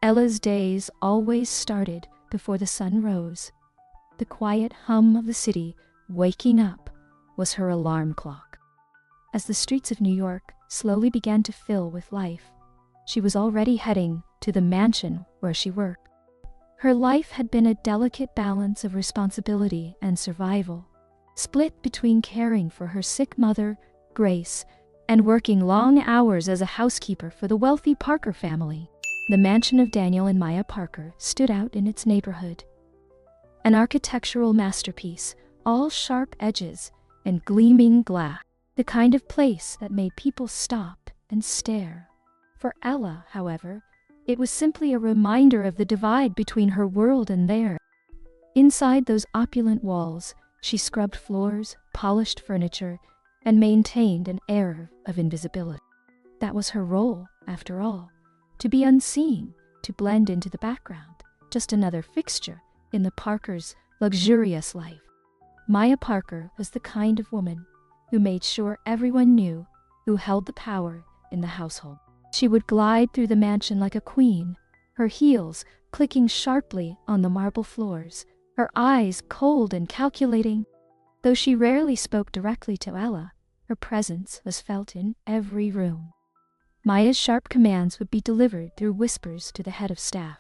Ella's days always started before the sun rose. The quiet hum of the city waking up was her alarm clock. As the streets of New York slowly began to fill with life, she was already heading to the mansion where she worked. Her life had been a delicate balance of responsibility and survival, split between caring for her sick mother, Grace, and working long hours as a housekeeper for the wealthy Parker family. The mansion of Daniel and Maya Parker stood out in its neighborhood. An architectural masterpiece, all sharp edges and gleaming glass, the kind of place that made people stop and stare. For Ella, however, it was simply a reminder of the divide between her world and theirs. Inside those opulent walls, she scrubbed floors, polished furniture, and maintained an air of invisibility. That was her role, after all, to be unseen, to blend into the background, just another fixture in the Parkers' luxurious life. Maya Parker was the kind of woman who made sure everyone knew who held the power in the household. She would glide through the mansion like a queen, her heels clicking sharply on the marble floors, her eyes cold and calculating. Though she rarely spoke directly to Ella, her presence was felt in every room. Maya's sharp commands would be delivered through whispers to the head of staff,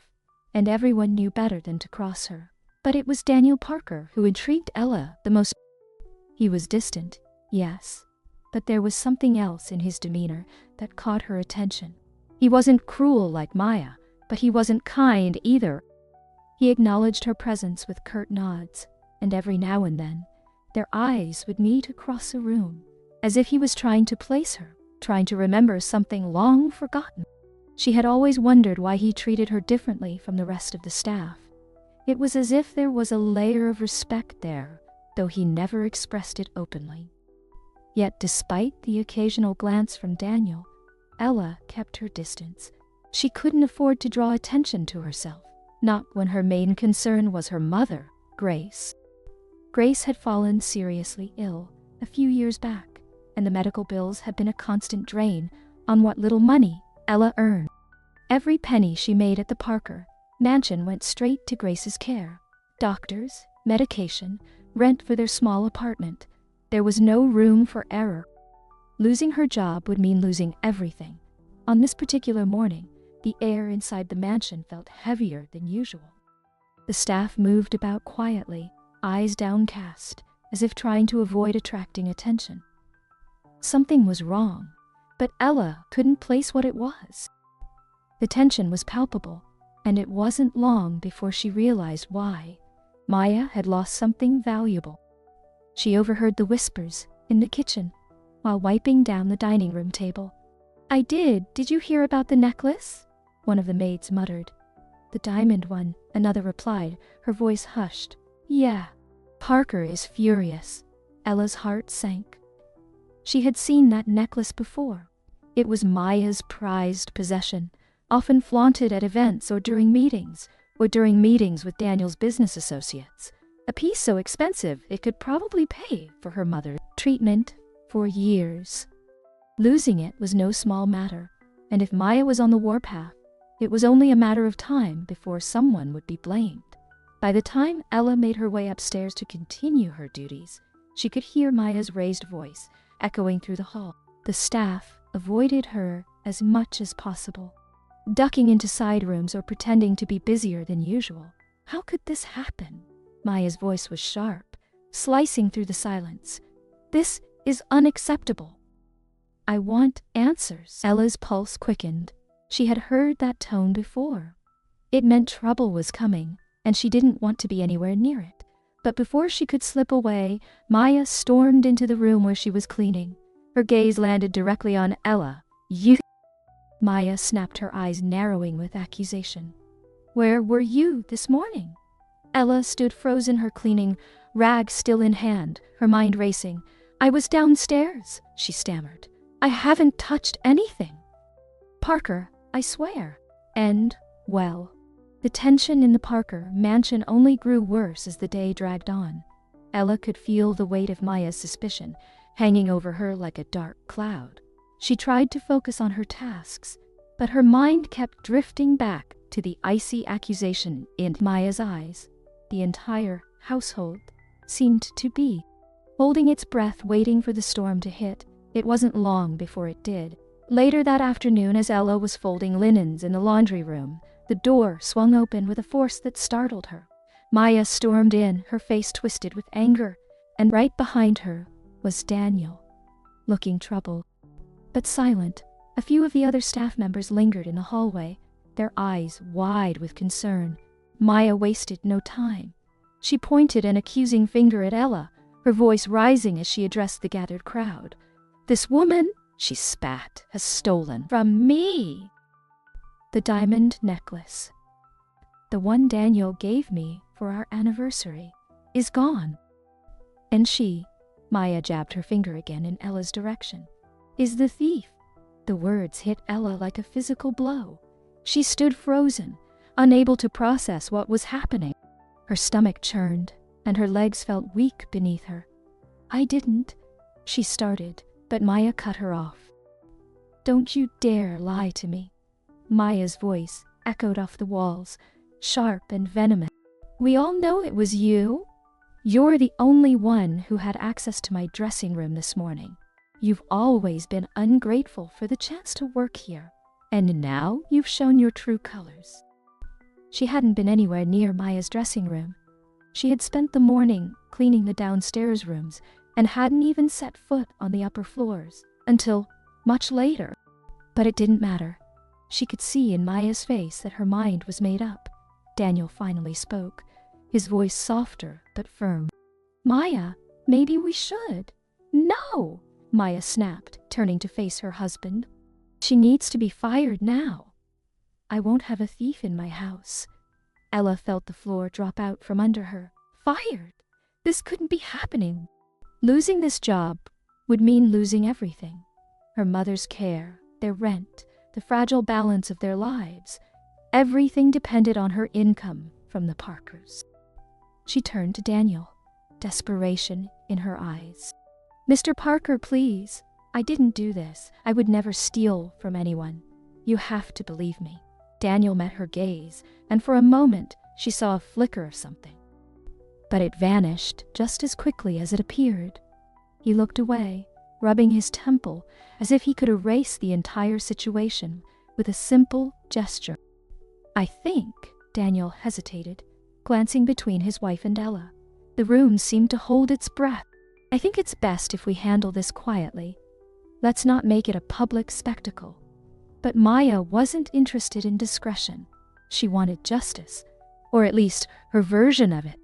and everyone knew better than to cross her. But it was Daniel Parker who intrigued Ella the most. He was distant, yes, but there was something else in his demeanor that caught her attention. He wasn't cruel like Maya, but he wasn't kind either. He acknowledged her presence with curt nods, and every now and then, their eyes would meet across a room, as if he was trying to place her, trying to remember something long forgotten. She had always wondered why he treated her differently from the rest of the staff. It was as if there was a layer of respect there, though he never expressed it openly. Yet despite the occasional glance from Daniel, Ella kept her distance. She couldn't afford to draw attention to herself, not when her main concern was her mother, Grace. Grace had fallen seriously ill a few years back, and the medical bills had been a constant drain on what little money Ella earned. Every penny she made at the Parker mansion went straight to Grace's care. Doctors, medication, rent for their small apartment. There was no room for error. Losing her job would mean losing everything. On this particular morning, the air inside the mansion felt heavier than usual. The staff moved about quietly, eyes downcast, as if trying to avoid attracting attention. Something was wrong, but Ella couldn't place what it was. The tension was palpable, and it wasn't long before she realized why. Maya had lost something valuable. She overheard the whispers in the kitchen while wiping down the dining room table. Did you hear about the necklace?" one of the maids muttered. "The diamond one," another replied, her voice hushed. "Yeah, Parker is furious." Ella's heart sank. She had seen that necklace before. It was Maya's prized possession, often flaunted at events or during meetings with Daniel's business associates. A piece so expensive it could probably pay for her mother's treatment for years. Losing it was no small matter, and if Maya was on the warpath, it was only a matter of time before someone would be blamed. By the time Ella made her way upstairs to continue her duties, she could hear Maya's raised voice echoing through the hall. The staff avoided her as much as possible, ducking into side rooms or pretending to be busier than usual. How could this happen? Maya's voice was sharp, slicing through the silence. "This is unacceptable. I want answers." Ella's pulse quickened. She had heard that tone before. It meant trouble was coming, and she didn't want to be anywhere near it. But before she could slip away, Maya stormed into the room where she was cleaning. Her gaze landed directly on Ella. "You..." Maya snapped, her eyes narrowing with accusation. "Where were you this morning?" Ella stood frozen, her cleaning rag still in hand, her mind racing. "I was downstairs," she stammered. "I haven't touched anything." "Parker, I swear." And, well, the tension in the Parker mansion only grew worse as the day dragged on. Ella could feel the weight of Maya's suspicion hanging over her like a dark cloud. She tried to focus on her tasks, but her mind kept drifting back to the icy accusation in Maya's eyes. The entire household seemed to be holding its breath, waiting for the storm to hit. It wasn't long before it did. Later that afternoon, as Ella was folding linens in the laundry room, the door swung open with a force that startled her. Maya stormed in, her face twisted with anger, and right behind her was Daniel, looking troubled, but silent. A few of the other staff members lingered in the hallway, their eyes wide with concern. Maya wasted no time. She pointed an accusing finger at Ella, her voice rising as she addressed the gathered crowd. "This woman," she spat, "has stolen from me the diamond necklace. The one Daniel gave me for our anniversary is gone. And she," Maya jabbed her finger again in Ella's direction, "is the thief." The words hit Ella like a physical blow. She stood frozen, unable to process what was happening. Her stomach churned, and her legs felt weak beneath her. "I didn't," she started, but Maya cut her off. "Don't you dare lie to me." Maya's voice echoed off the walls, sharp and venomous. "We all know it was you. You're the only one who had access to my dressing room this morning. You've always been ungrateful for the chance to work here, and now you've shown your true colors." She hadn't been anywhere near Maya's dressing room. She had spent the morning cleaning the downstairs rooms and hadn't even set foot on the upper floors until much later. But it didn't matter. She could see in Maya's face that her mind was made up. Daniel finally spoke, his voice softer but firm. "Maya, maybe we should." "No!" Maya snapped, turning to face her husband. "She needs to be fired now." "I won't have a thief in my house." Ella felt the floor drop out from under her. Fired? This couldn't be happening. Losing this job would mean losing everything. Her mother's care, their rent, the fragile balance of their lives. Everything depended on her income from the Parkers. She turned to Daniel, desperation in her eyes. "Mr. Parker, please. I didn't do this. I would never steal from anyone. You have to believe me." Daniel met her gaze, and for a moment she saw a flicker of something. But it vanished just as quickly as it appeared. He looked away, rubbing his temple as if he could erase the entire situation with a simple gesture. "I think," Daniel hesitated, glancing between his wife and Ella. The room seemed to hold its breath. "I think it's best if we handle this quietly. Let's not make it a public spectacle." But Maya wasn't interested in discretion. She wanted justice, or at least her version of it.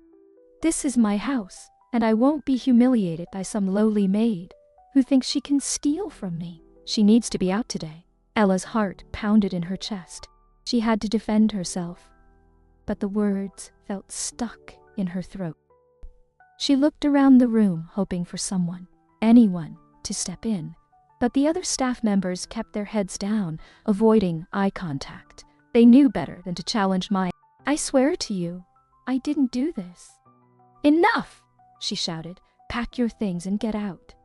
"This is my house, and I won't be humiliated by some lowly maid who thinks she can steal from me. She needs to be out today." Ella's heart pounded in her chest. She had to defend herself, but the words felt stuck in her throat. She looked around the room, hoping for someone, anyone, to step in, but the other staff members kept their heads down, avoiding eye contact. They knew better than to challenge Maya. "I swear to you, I didn't do this." "Enough!" she shouted. "Pack your things and get out.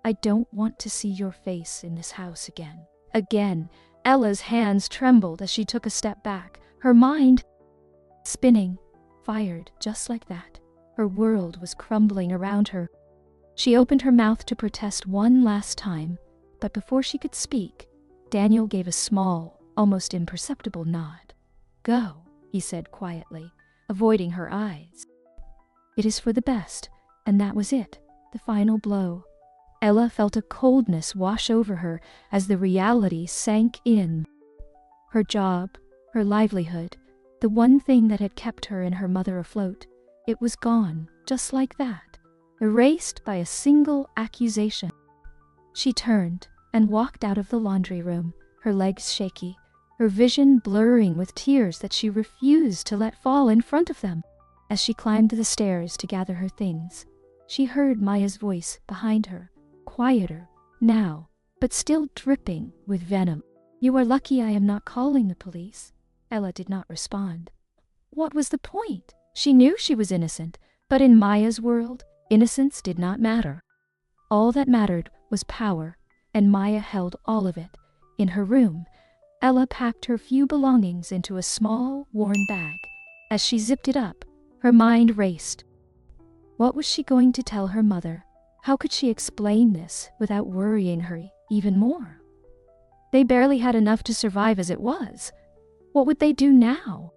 I don't want to see your face in this house again." Again, Ella's hands trembled as she took a step back, her mind spinning. Fired just like that. Her world was crumbling around her. She opened her mouth to protest one last time, but before she could speak, Daniel gave a small, almost imperceptible nod. "Go," he said quietly, avoiding her eyes. It is for the best, and that was it, the final blow. Ella felt a coldness wash over her as the reality sank in. Her job, her livelihood, the one thing that had kept her and her mother afloat, it was gone, just like that, erased by a single accusation. She turned and walked out of the laundry room, her legs shaky, her vision blurring with tears that she refused to let fall in front of them. As she climbed the stairs to gather her things, she heard Maya's voice behind her, quieter now, but still dripping with venom. "You are lucky I am not calling the police." Ella did not respond. What was the point? She knew she was innocent, but in Maya's world, innocence did not matter. All that mattered was power, and Maya held all of it, in her room, Ella packed her few belongings into a small, worn bag. As she zipped it up, her mind raced. What was she going to tell her mother? How could she explain this without worrying her even more? They barely had enough to survive as it was. What would they do now?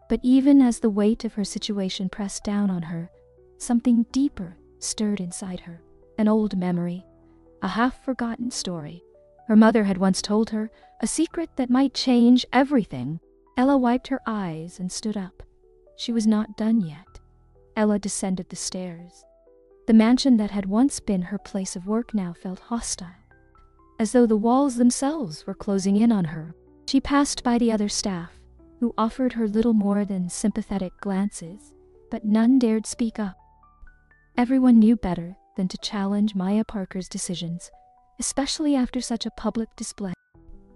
But even as the weight of her situation pressed down on her, something deeper stirred inside her. An old memory, a half-forgotten story. Her mother had once told her, a secret that might change everything. Ella wiped her eyes and stood up. She was not done yet. Ella descended the stairs. The mansion that had once been her place of work now felt hostile, as though the walls themselves were closing in on her. She passed by the other staff, who offered her little more than sympathetic glances, but none dared speak up. Everyone knew better than to challenge Maya Parker's decisions, especially after such a public display.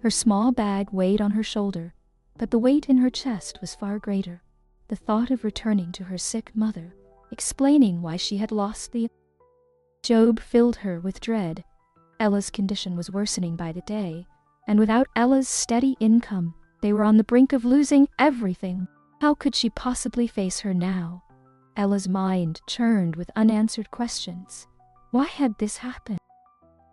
Her small bag weighed on her shoulder, but the weight in her chest was far greater. The thought of returning to her sick mother, explaining why she had lost the job, filled her with dread. Ella's condition was worsening by the day, and without Ella's steady income, they were on the brink of losing everything. How could she possibly face her now? Ella's mind churned with unanswered questions. Why had this happened?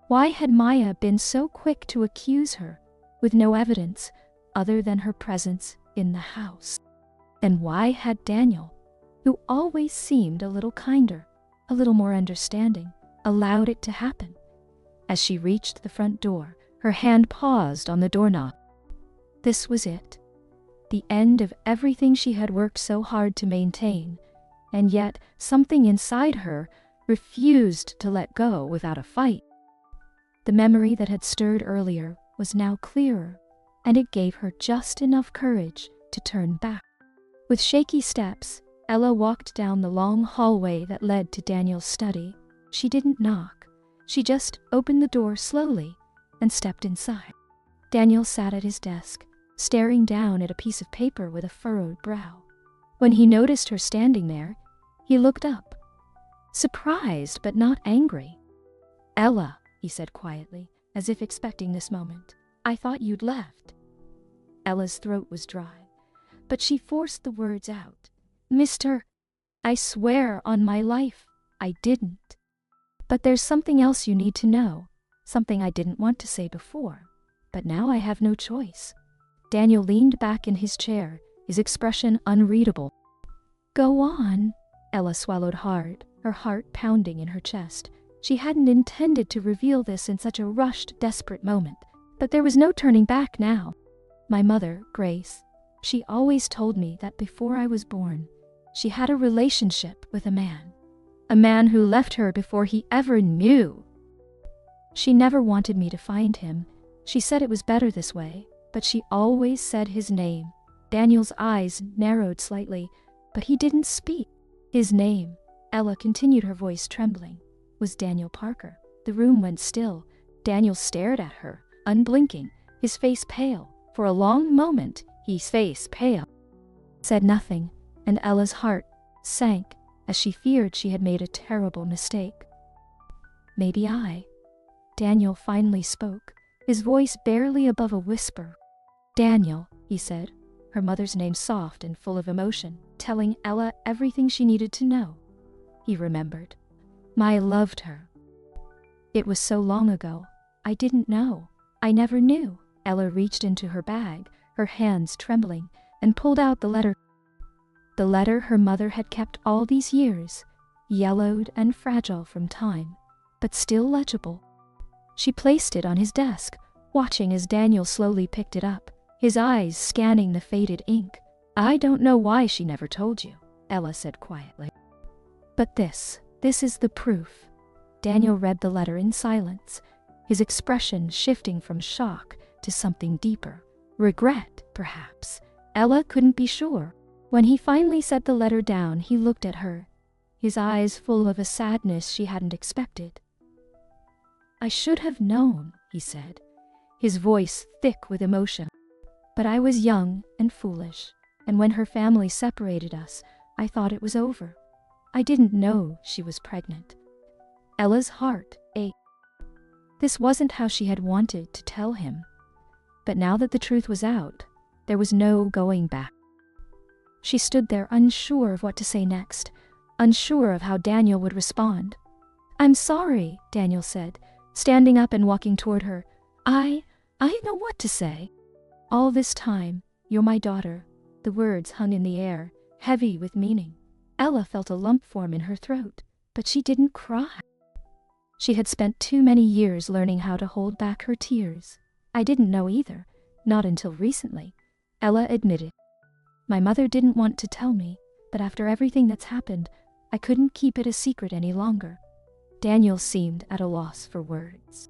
Why had Maya been so quick to accuse her, with no evidence other than her presence in the house? And why had Daniel, who always seemed a little kinder, a little more understanding, allowed it to happen? As she reached the front door, her hand paused on the doorknob. This was it, the end of everything she had worked so hard to maintain, and yet something inside her refused to let go without a fight. The memory that had stirred earlier was now clearer, and it gave her just enough courage to turn back. With shaky steps, Ella walked down the long hallway that led to Daniel's study. She didn't knock. She just opened the door slowly and stepped inside. Daniel sat at his desk, staring down at a piece of paper with a furrowed brow. When he noticed her standing there, he looked up, surprised but not angry. "Ella," he said quietly, as if expecting this moment, "I thought you'd left." Ella's throat was dry, but she forced the words out. "Mr. I swear on my life, I didn't. But there's something else you need to know, something I didn't want to say before, but now I have no choice." Daniel leaned back in his chair, his expression unreadable. "Go on." Ella swallowed hard, her heart pounding in her chest. She hadn't intended to reveal this in such a rushed, desperate moment, but there was no turning back now. "My mother, Grace, she always told me that before I was born, she had a relationship with a man who left her before he ever knew. She never wanted me to find him. She said it was better this way, but she always said his name." Daniel's eyes narrowed slightly, but he didn't speak. "His name," Ella continued, her voice trembling, "was Daniel Parker." The room went still. Daniel stared at her, unblinking, his face pale. For a long moment, his face pale. Said nothing, and Ella's heart sank as she feared she had made a terrible mistake. "Maybe Daniel finally spoke, his voice barely above a whisper. "Daniel," he said, her mother's name soft and full of emotion, telling Ella everything she needed to know. He remembered. "Maya loved her. It was so long ago. I didn't know. I never knew." Ella reached into her bag, her hands trembling, and pulled out the letter. The letter her mother had kept all these years, yellowed and fragile from time, but still legible. She placed it on his desk, watching as Daniel slowly picked it up, his eyes scanning the faded ink. "I don't know why she never told you," Ella said quietly. "But this is the proof." Daniel read the letter in silence, his expression shifting from shock to something deeper. Regret, perhaps. Ella couldn't be sure. When he finally set the letter down, he looked at her, his eyes full of a sadness she hadn't expected. "I should have known," he said, his voice thick with emotion. "But I was young and foolish, and when her family separated us, I thought it was over. I didn't know she was pregnant." Ella's heart ached. This wasn't how she had wanted to tell him. But now that the truth was out, there was no going back. She stood there unsure of what to say next, unsure of how Daniel would respond. "I'm sorry," Daniel said, standing up and walking toward her. I know what to say. "All this time, you're my daughter." The words hung in the air, heavy with meaning. Ella felt a lump form in her throat, but she didn't cry. She had spent too many years learning how to hold back her tears. "I didn't know either, not until recently," Ella admitted. "My mother didn't want to tell me, but after everything that's happened, I couldn't keep it a secret any longer." Daniel seemed at a loss for words.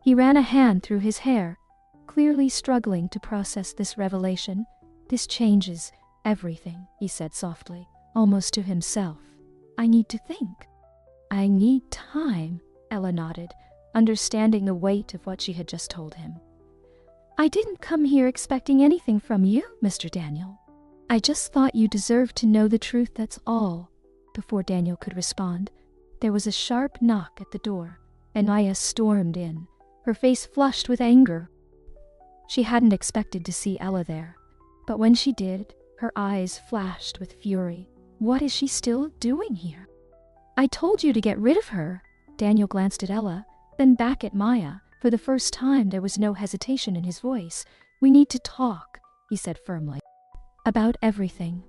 He ran a hand through his hair, clearly struggling to process this revelation. "This changes everything," he said softly, almost to himself. "I need to think." "I need time," Ella nodded, understanding the weight of what she had just told him. "I didn't come here expecting anything from you, Mr. Daniel. I just thought you deserved to know the truth, that's all." Before Daniel could respond, there was a sharp knock at the door, and Maya stormed in, her face flushed with anger. She hadn't expected to see Ella there, but when she did, her eyes flashed with fury. "What is she still doing here?" "I told you to get rid of her." Daniel glanced at Ella, then back at Maya. For the first time, there was no hesitation in his voice. "We need to talk," he said firmly. "About everything."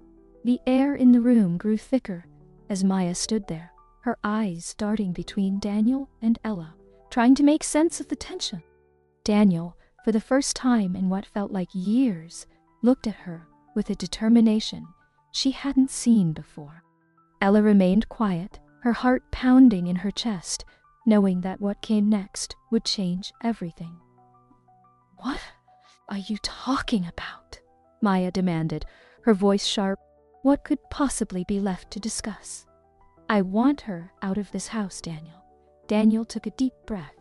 The air in the room grew thicker as Maya stood there, her eyes darting between Daniel and Ella, trying to make sense of the tension. Daniel, for the first time in what felt like years, looked at her with a determination she hadn't seen before. Ella remained quiet, her heart pounding in her chest, knowing that what came next would change everything. "What are you talking about?" Maya demanded, her voice sharp. What could possibly be left to discuss? "I want her out of this house, Daniel." Daniel took a deep breath,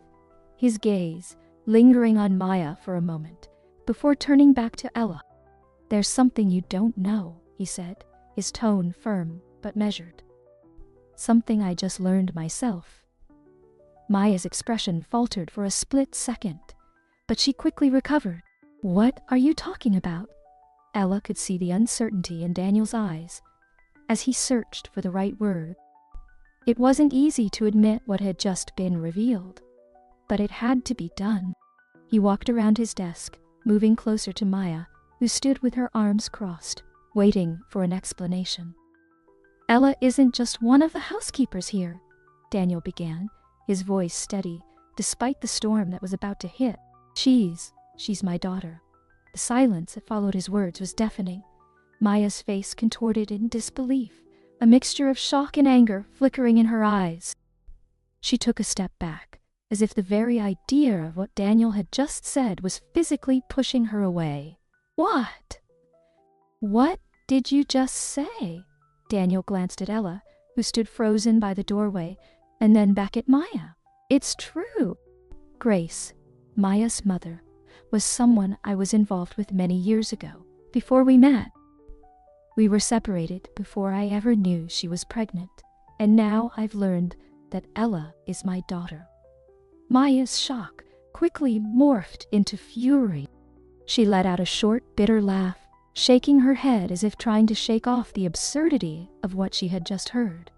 his gaze lingering on Maya for a moment, before turning back to Ella. "There's something you don't know," he said, his tone firm but measured. "Something I just learned myself." Maya's expression faltered for a split second, but she quickly recovered. "What are you talking about?" Ella could see the uncertainty in Daniel's eyes as he searched for the right word. It wasn't easy to admit what had just been revealed, but it had to be done. He walked around his desk, moving closer to Maya, who stood with her arms crossed, waiting for an explanation. "Ella isn't just one of the housekeepers here," Daniel began, his voice steady, despite the storm that was about to hit. She's my daughter." The silence that followed his words was deafening. Maya's face contorted in disbelief, a mixture of shock and anger flickering in her eyes. She took a step back, as if the very idea of what Daniel had just said was physically pushing her away. What did you just say?" Daniel glanced at Ella, who stood frozen by the doorway, and then back at Maya. "It's true. Grace, Maya's mother, was someone I was involved with many years ago, before we met. We were separated before I ever knew she was pregnant, and now I've learned that Ella is my daughter." Maya's shock quickly morphed into fury. She let out a short, bitter laugh, shaking her head as if trying to shake off the absurdity of what she had just heard.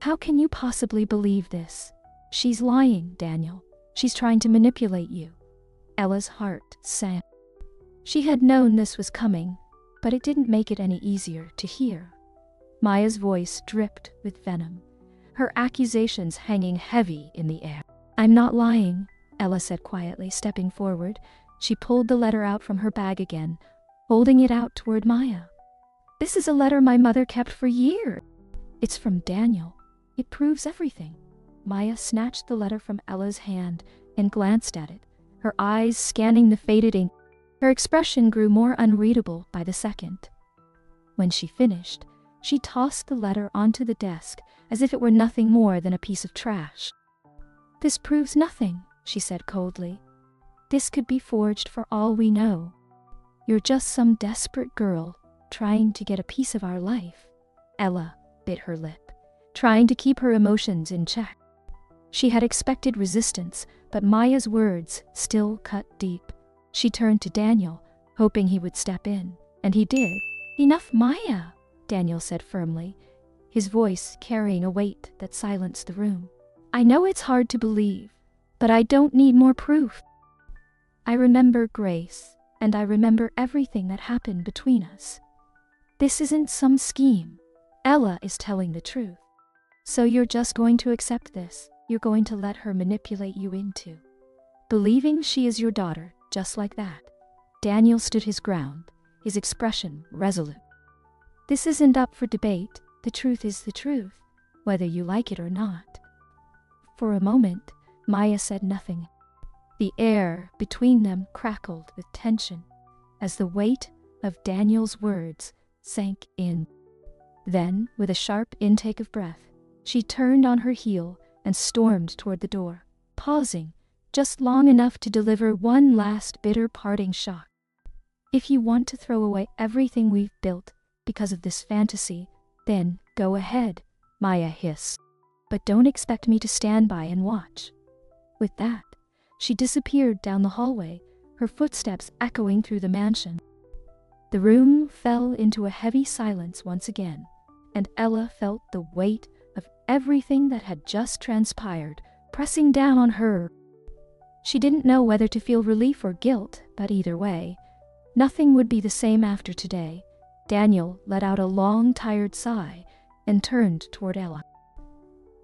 "How can you possibly believe this? She's lying, Daniel. She's trying to manipulate you." Ella's heart sank. She had known this was coming, but it didn't make it any easier to hear. Maya's voice dripped with venom, her accusations hanging heavy in the air. "I'm not lying," Ella said quietly, stepping forward. She pulled the letter out from her bag again, holding it out toward Maya. "This is a letter my mother kept for years. It's from Daniel. It proves everything." Maya snatched the letter from Ella's hand and glanced at it, her eyes scanning the faded ink. Her expression grew more unreadable by the second. When she finished, she tossed the letter onto the desk as if it were nothing more than a piece of trash. "This proves nothing," she said coldly. "This could be forged for all we know. You're just some desperate girl trying to get a piece of our life." Ella bit her lip, trying to keep her emotions in check. She had expected resistance, but Maya's words still cut deep. She turned to Daniel, hoping he would step in, and he did. "Enough, Maya," Daniel said firmly, his voice carrying a weight that silenced the room. "I know it's hard to believe, but I don't need more proof. I remember Grace, and I remember everything that happened between us. This isn't some scheme. Ella is telling the truth. So you're just going to accept this. You're going to let her manipulate you into believing she is your daughter, just like that." Daniel stood his ground, his expression resolute. "This isn't up for debate. The truth is the truth, whether you like it or not." For a moment, Maya said nothing. The air between them crackled with tension as the weight of Daniel's words sank in. Then, with a sharp intake of breath, she turned on her heel and stormed toward the door, pausing just long enough to deliver one last bitter parting shot. "If you want to throw away everything we've built because of this fantasy, then go ahead," Maya hissed. "But don't expect me to stand by and watch." With that, she disappeared down the hallway, her footsteps echoing through the mansion. The room fell into a heavy silence once again, and Ella felt the weight of everything that had just transpired pressing down on her. She didn't know whether to feel relief or guilt, but either way, nothing would be the same after today. Daniel let out a long, tired sigh and turned toward Ella.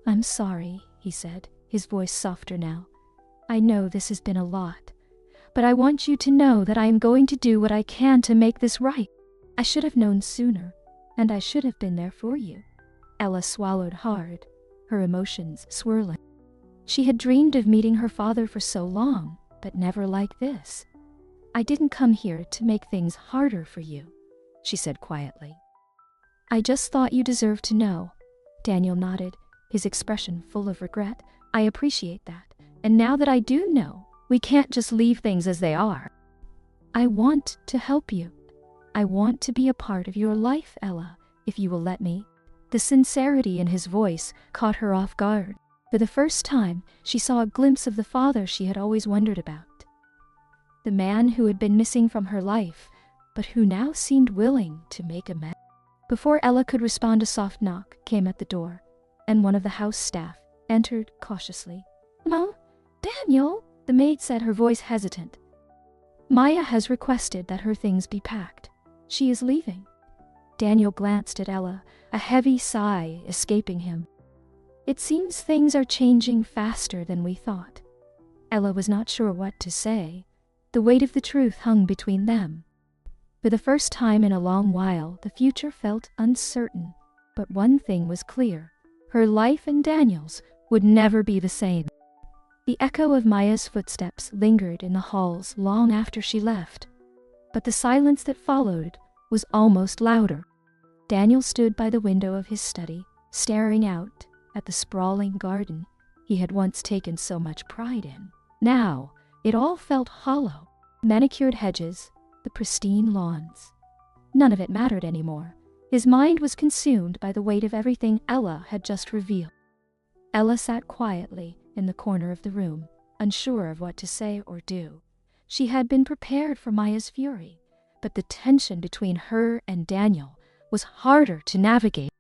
"I'm sorry," he said, his voice softer now. "I know this has been a lot, but I want you to know that I am going to do what I can to make this right. I should have known sooner, and I should have been there for you." Ella swallowed hard, her emotions swirling. She had dreamed of meeting her father for so long, but never like this. "I didn't come here to make things harder for you," she said quietly. "I just thought you deserved to know." Daniel nodded, his expression full of regret. "I appreciate that, and now that I do know, we can't just leave things as they are. I want to help you. I want to be a part of your life, Ella, if you will let me." The sincerity in his voice caught her off guard. For the first time, she saw a glimpse of the father she had always wondered about. The man who had been missing from her life, but who now seemed willing to make amends. Before Ella could respond, a soft knock came at the door, and one of the house staff entered cautiously. "No, Daniel," the maid said, her voice hesitant. "Maya has requested that her things be packed. She is leaving." Daniel glanced at Ella, a heavy sigh escaping him. "It seems things are changing faster than we thought." Ella was not sure what to say. The weight of the truth hung between them. For the first time in a long while, the future felt uncertain, but one thing was clear: her life and Daniel's would never be the same. The echo of Maya's footsteps lingered in the halls long after she left, but the silence that followed was almost louder. Daniel stood by the window of his study, staring out at the sprawling garden he had once taken so much pride in. Now, it all felt hollow. Manicured hedges, the pristine lawns. None of it mattered anymore. His mind was consumed by the weight of everything Ella had just revealed. Ella sat quietly in the corner of the room, unsure of what to say or do. She had been prepared for Maya's fury, but the tension between her and Daniel was harder to navigate.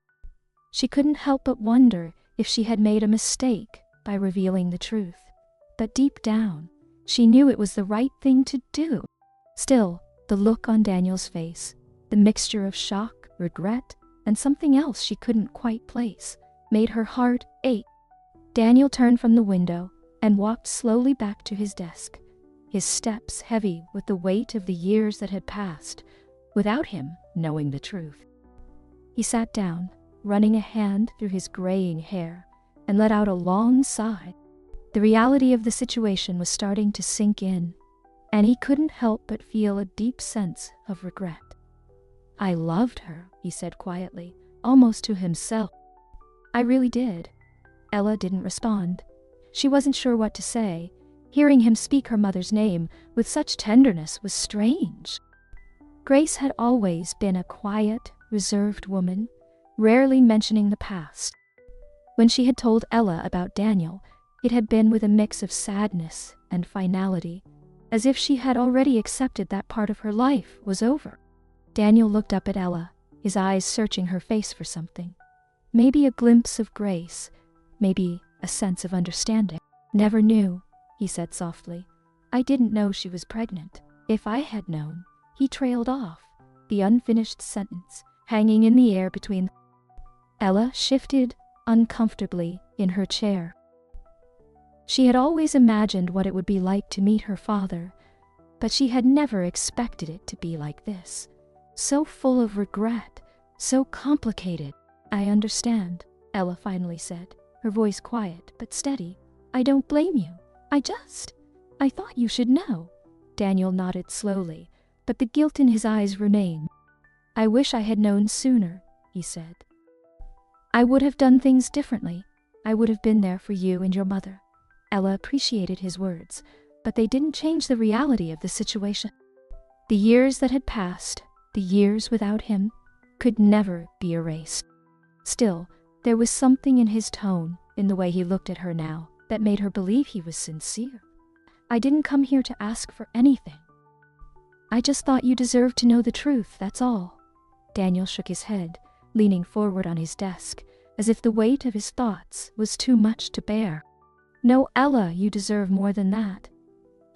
She couldn't help but wonder if she had made a mistake by revealing the truth. But deep down, she knew it was the right thing to do. Still, the look on Daniel's face, the mixture of shock, regret, and something else she couldn't quite place, made her heart ache. Daniel turned from the window and walked slowly back to his desk, his steps heavy with the weight of the years that had passed, without him knowing the truth. He sat down, running a hand through his graying hair, and let out a long sigh. The reality of the situation was starting to sink in, and he couldn't help but feel a deep sense of regret. "I loved her," he said quietly, almost to himself. "I really did." Ella didn't respond. She wasn't sure what to say. Hearing him speak her mother's name with such tenderness was strange. Grace had always been a quiet, reserved woman, rarely mentioning the past. When she had told Ella about Daniel, it had been with a mix of sadness and finality, as if she had already accepted that part of her life was over. Daniel looked up at Ella, his eyes searching her face for something. Maybe a glimpse of grace, maybe a sense of understanding. "Never knew," he said softly. "I didn't know she was pregnant. If I had known," he trailed off, the unfinished sentence hanging in the air between. Ella shifted uncomfortably in her chair. She had always imagined what it would be like to meet her father, but she had never expected it to be like this. So full of regret, so complicated. "I understand," Ella finally said, her voice quiet but steady. "I don't blame you. I thought you should know." Daniel nodded slowly, but the guilt in his eyes remained. "I wish I had known sooner," he said. "I would have done things differently. I would have been there for you and your mother." Ella appreciated his words, but they didn't change the reality of the situation. The years that had passed, the years without him, could never be erased. Still, there was something in his tone, in the way he looked at her now, that made her believe he was sincere. "I didn't come here to ask for anything. I just thought you deserved to know the truth, that's all." Daniel shook his head, leaning forward on his desk, as if the weight of his thoughts was too much to bear. "No, Ella, you deserve more than that.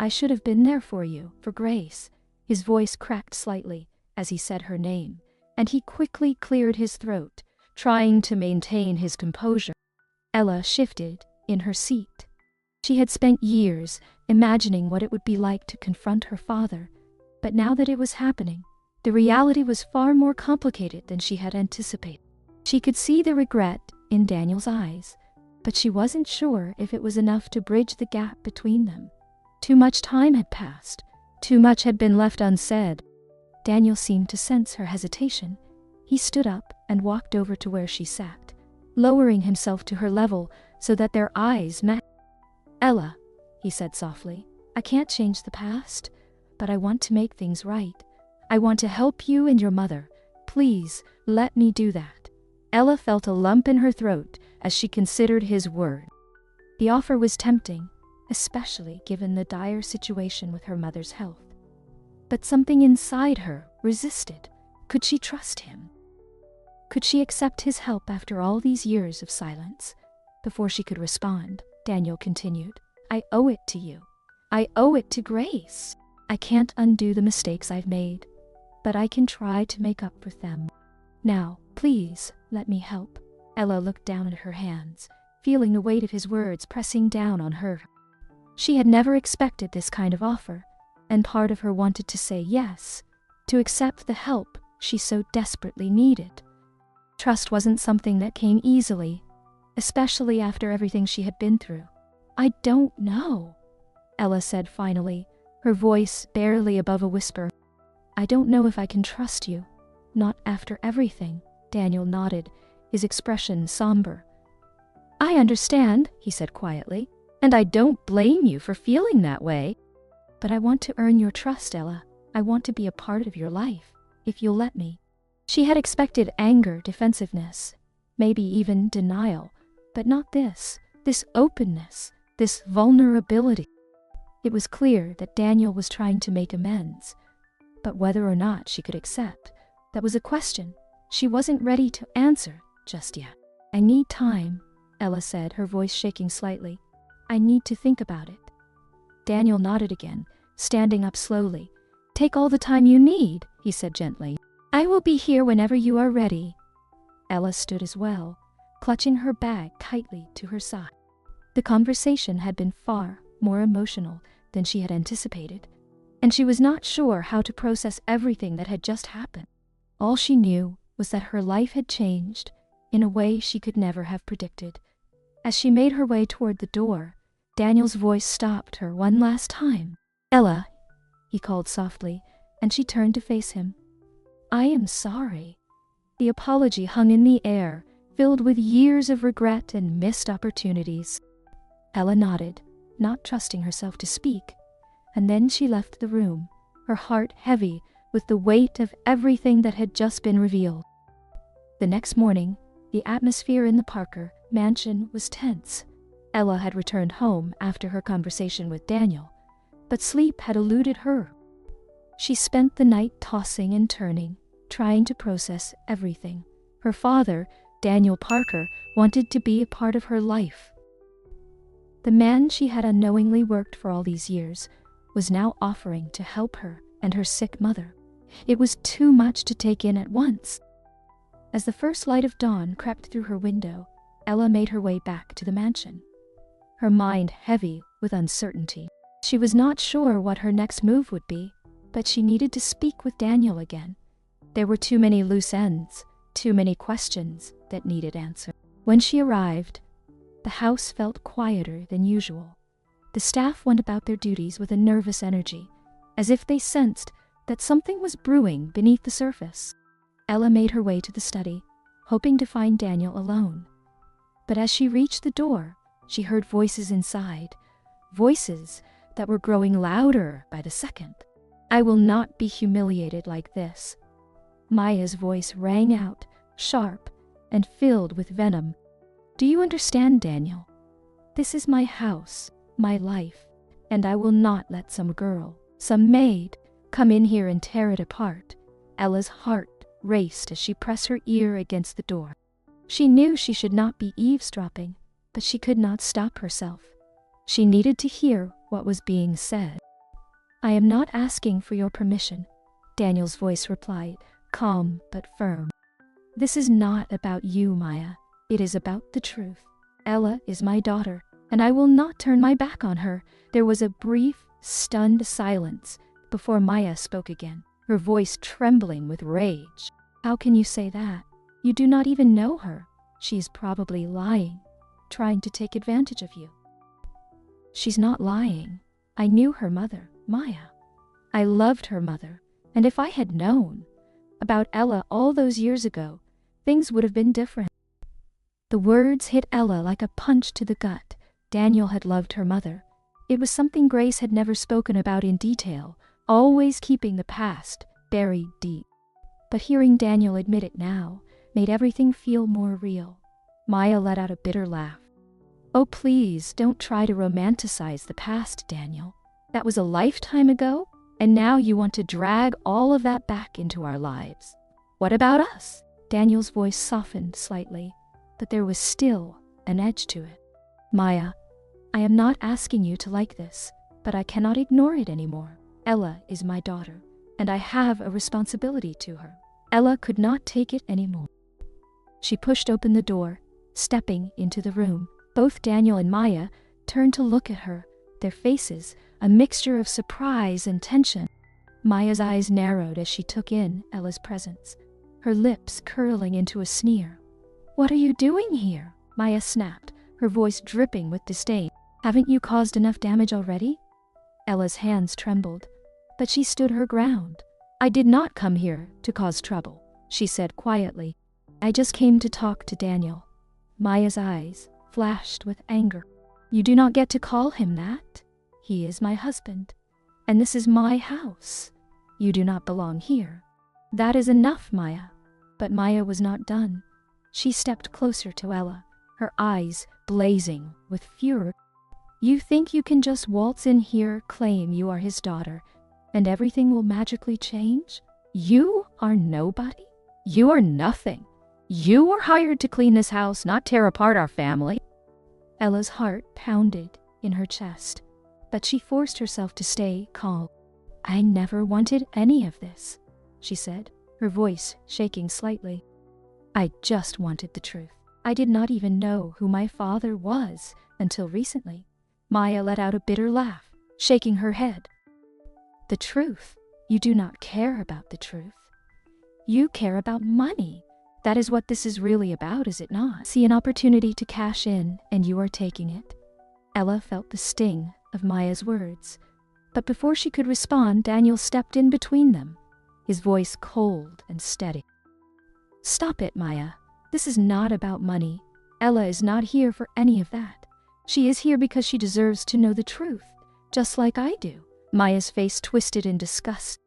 I should have been there for you, for Grace." His voice cracked slightly as he said her name, and he quickly cleared his throat, trying to maintain his composure. Ella shifted in her seat. She had spent years imagining what it would be like to confront her father, but now that it was happening, the reality was far more complicated than she had anticipated. She could see the regret in Daniel's eyes, but she wasn't sure if it was enough to bridge the gap between them. Too much time had passed. Too much had been left unsaid. Daniel seemed to sense her hesitation. He stood up and walked over to where she sat, lowering himself to her level so that their eyes met. "Ella," he said softly, "I can't change the past, but I want to make things right. I want to help you and your mother. Please, let me do that." Ella felt a lump in her throat as she considered his word. The offer was tempting, especially given the dire situation with her mother's health. But something inside her resisted. Could she trust him? Could she accept his help after all these years of silence? Before she could respond, Daniel continued, "I owe it to you. I owe it to Grace. I can't undo the mistakes I've made, but I can try to make up for them. Now, please, let me help." Ella looked down at her hands, feeling the weight of his words pressing down on her. She had never expected this kind of offer, and part of her wanted to say yes, to accept the help she so desperately needed. Trust wasn't something that came easily, especially after everything she had been through. "I don't know," Ella said finally, her voice barely above a whisper. "I don't know if I can trust you. Not after everything." Daniel nodded, his expression somber. "I understand," he said quietly, "and I don't blame you for feeling that way. But I want to earn your trust, Ella. I want to be a part of your life, if you'll let me." She had expected anger, defensiveness, maybe even denial, but not this openness, this vulnerability. It was clear that Daniel was trying to make amends, but whether or not she could accept, that was a question she wasn't ready to answer just yet. "I need time," Ella said, her voice shaking slightly. "I need to think about it." Daniel nodded again, standing up slowly. "Take all the time you need," he said gently. "I will be here whenever you are ready." Ella stood as well, clutching her bag tightly to her side. The conversation had been far more emotional than she had anticipated, and she was not sure how to process everything that had just happened. All she knew was that her life had changed in a way she could never have predicted. As she made her way toward the door, Daniel's voice stopped her one last time. "Ella," he called softly, and she turned to face him. "I am sorry." The apology hung in the air, filled with years of regret and missed opportunities. Ella nodded, not trusting herself to speak, and then she left the room, her heart heavy with the weight of everything that had just been revealed. The next morning, the atmosphere in the Parker mansion was tense. Ella had returned home after her conversation with Daniel, but sleep had eluded her. She spent the night tossing and turning, trying to process everything. Her father, Daniel Parker, wanted to be a part of her life. The man she had unknowingly worked for all these years was now offering to help her and her sick mother. It was too much to take in at once. As the first light of dawn crept through her window, Ella made her way back to the mansion, her mind heavy with uncertainty. She was not sure what her next move would be, but she needed to speak with Daniel again. There were too many loose ends, too many questions that needed answer. When she arrived, the house felt quieter than usual. The staff went about their duties with a nervous energy, as if they sensed that something was brewing beneath the surface. Ella made her way to the study, hoping to find Daniel alone. But as she reached the door, she heard voices inside, voices that were growing louder by the second. "I will not be humiliated like this." Maya's voice rang out, sharp and filled with venom. "Do you understand, Daniel? This is my house, my life, and I will not let some girl, some maid, come in here and tear it apart." Ella's heart raced as she pressed her ear against the door. She knew she should not be eavesdropping, but she could not stop herself. She needed to hear what was being said. "I am not asking for your permission," Daniel's voice replied, calm but firm. "This is not about you, Maya. It is about the truth. Ella is my daughter, and I will not turn my back on her." There was a brief, stunned silence before Maya spoke again, her voice trembling with rage. "How can you say that? You do not even know her. She is probably lying, trying to take advantage of you." "She's not lying. I knew her mother, Maya. I loved her mother, and if I had known about Ella all those years ago, things would have been different." The words hit Ella like a punch to the gut. Daniel had loved her mother. It was something Grace had never spoken about in detail, always keeping the past buried deep. But hearing Daniel admit it now made everything feel more real. Maya let out a bitter laugh. "Oh, please, don't try to romanticize the past, Daniel. That was a lifetime ago, and now you want to drag all of that back into our lives. What about us?" Daniel's voice softened slightly, but there was still an edge to it. "Maya, I am not asking you to like this, but I cannot ignore it anymore. Ella is my daughter, and I have a responsibility to her." Ella could not take it anymore. She pushed open the door, stepping into the room. Both Daniel and Maya turned to look at her, their faces a mixture of surprise and tension. Maya's eyes narrowed as she took in Ella's presence, her lips curling into a sneer. "What are you doing here?" Maya snapped, her voice dripping with disdain. "Haven't you caused enough damage already?" Ella's hands trembled, but she stood her ground. "I did not come here to cause trouble," she said quietly. "I just came to talk to Daniel." Maya's eyes flashed with anger. "You do not get to call him that. He is my husband, and this is my house. You do not belong here." "That is enough, Maya." But Maya was not done. She stepped closer to Ella, her eyes blazing with fury. "You think you can just waltz in here, claim you are his daughter, and everything will magically change? You are nobody. You are nothing. You were hired to clean this house, not tear apart our family." Ella's heart pounded in her chest, but she forced herself to stay calm. "I never wanted any of this," she said, her voice shaking slightly. "I just wanted the truth. I did not even know who my father was until recently." Maya let out a bitter laugh, shaking her head. "The truth? You do not care about the truth. You care about money. That is what this is really about, is it not? See an opportunity to cash in, and you are taking it." Ella felt the sting of Maya's words, but before she could respond, Daniel stepped in between them, his voice cold and steady. "Stop it, Maya. This is not about money. Ella is not here for any of that. She is here because she deserves to know the truth, just like I do." Maya's face twisted in disgust.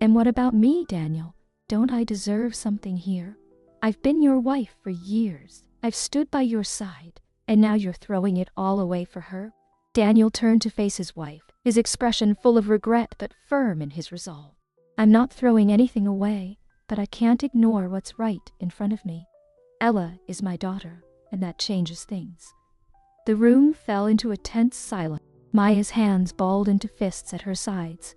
"And what about me, Daniel? Don't I deserve something here? I've been your wife for years. I've stood by your side, and now you're throwing it all away for her?" Daniel turned to face his wife, his expression full of regret but firm in his resolve. I'm not throwing anything away, but I can't ignore what's right in front of me. Ella is my daughter, and that changes things. The room fell into a tense silence. Maya's hands balled into fists at her sides,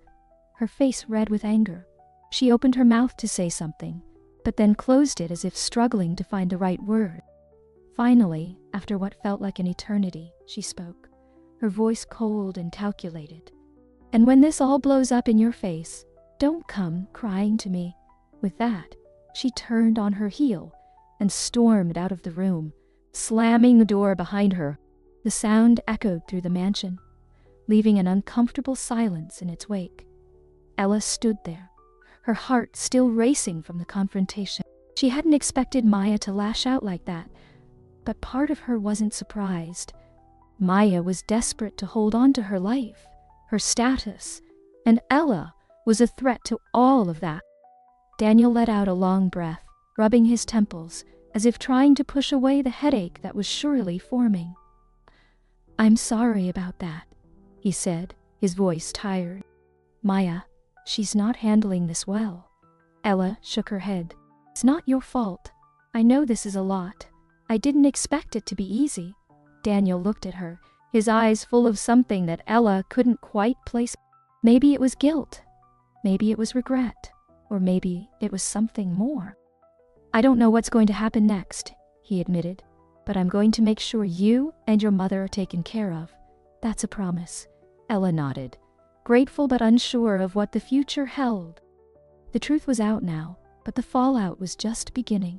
her face red with anger. She opened her mouth to say something, but then closed it as if struggling to find the right word. Finally, after what felt like an eternity, she spoke, her voice cold and calculated. And when this all blows up in your face, don't come crying to me. With that, she turned on her heel and stormed out of the room, slamming the door behind her. The sound echoed through the mansion, leaving an uncomfortable silence in its wake. Ella stood there, her heart still racing from the confrontation. She hadn't expected Maya to lash out like that, but part of her wasn't surprised. Maya was desperate to hold on to her life, her status, and Ella was a threat to all of that. Daniel let out a long breath, rubbing his temples, as if trying to push away the headache that was surely forming. I'm sorry about that, he said, his voice tired. Maya, she's not handling this well. Ella shook her head. It's not your fault. I know this is a lot. I didn't expect it to be easy. Daniel looked at her, his eyes full of something that Ella couldn't quite place. Maybe it was guilt. Maybe it was regret. Or maybe it was something more. I don't know what's going to happen next, he admitted, but I'm going to make sure you and your mother are taken care of. That's a promise. Ella nodded, grateful but unsure of what the future held. The truth was out now, but the fallout was just beginning.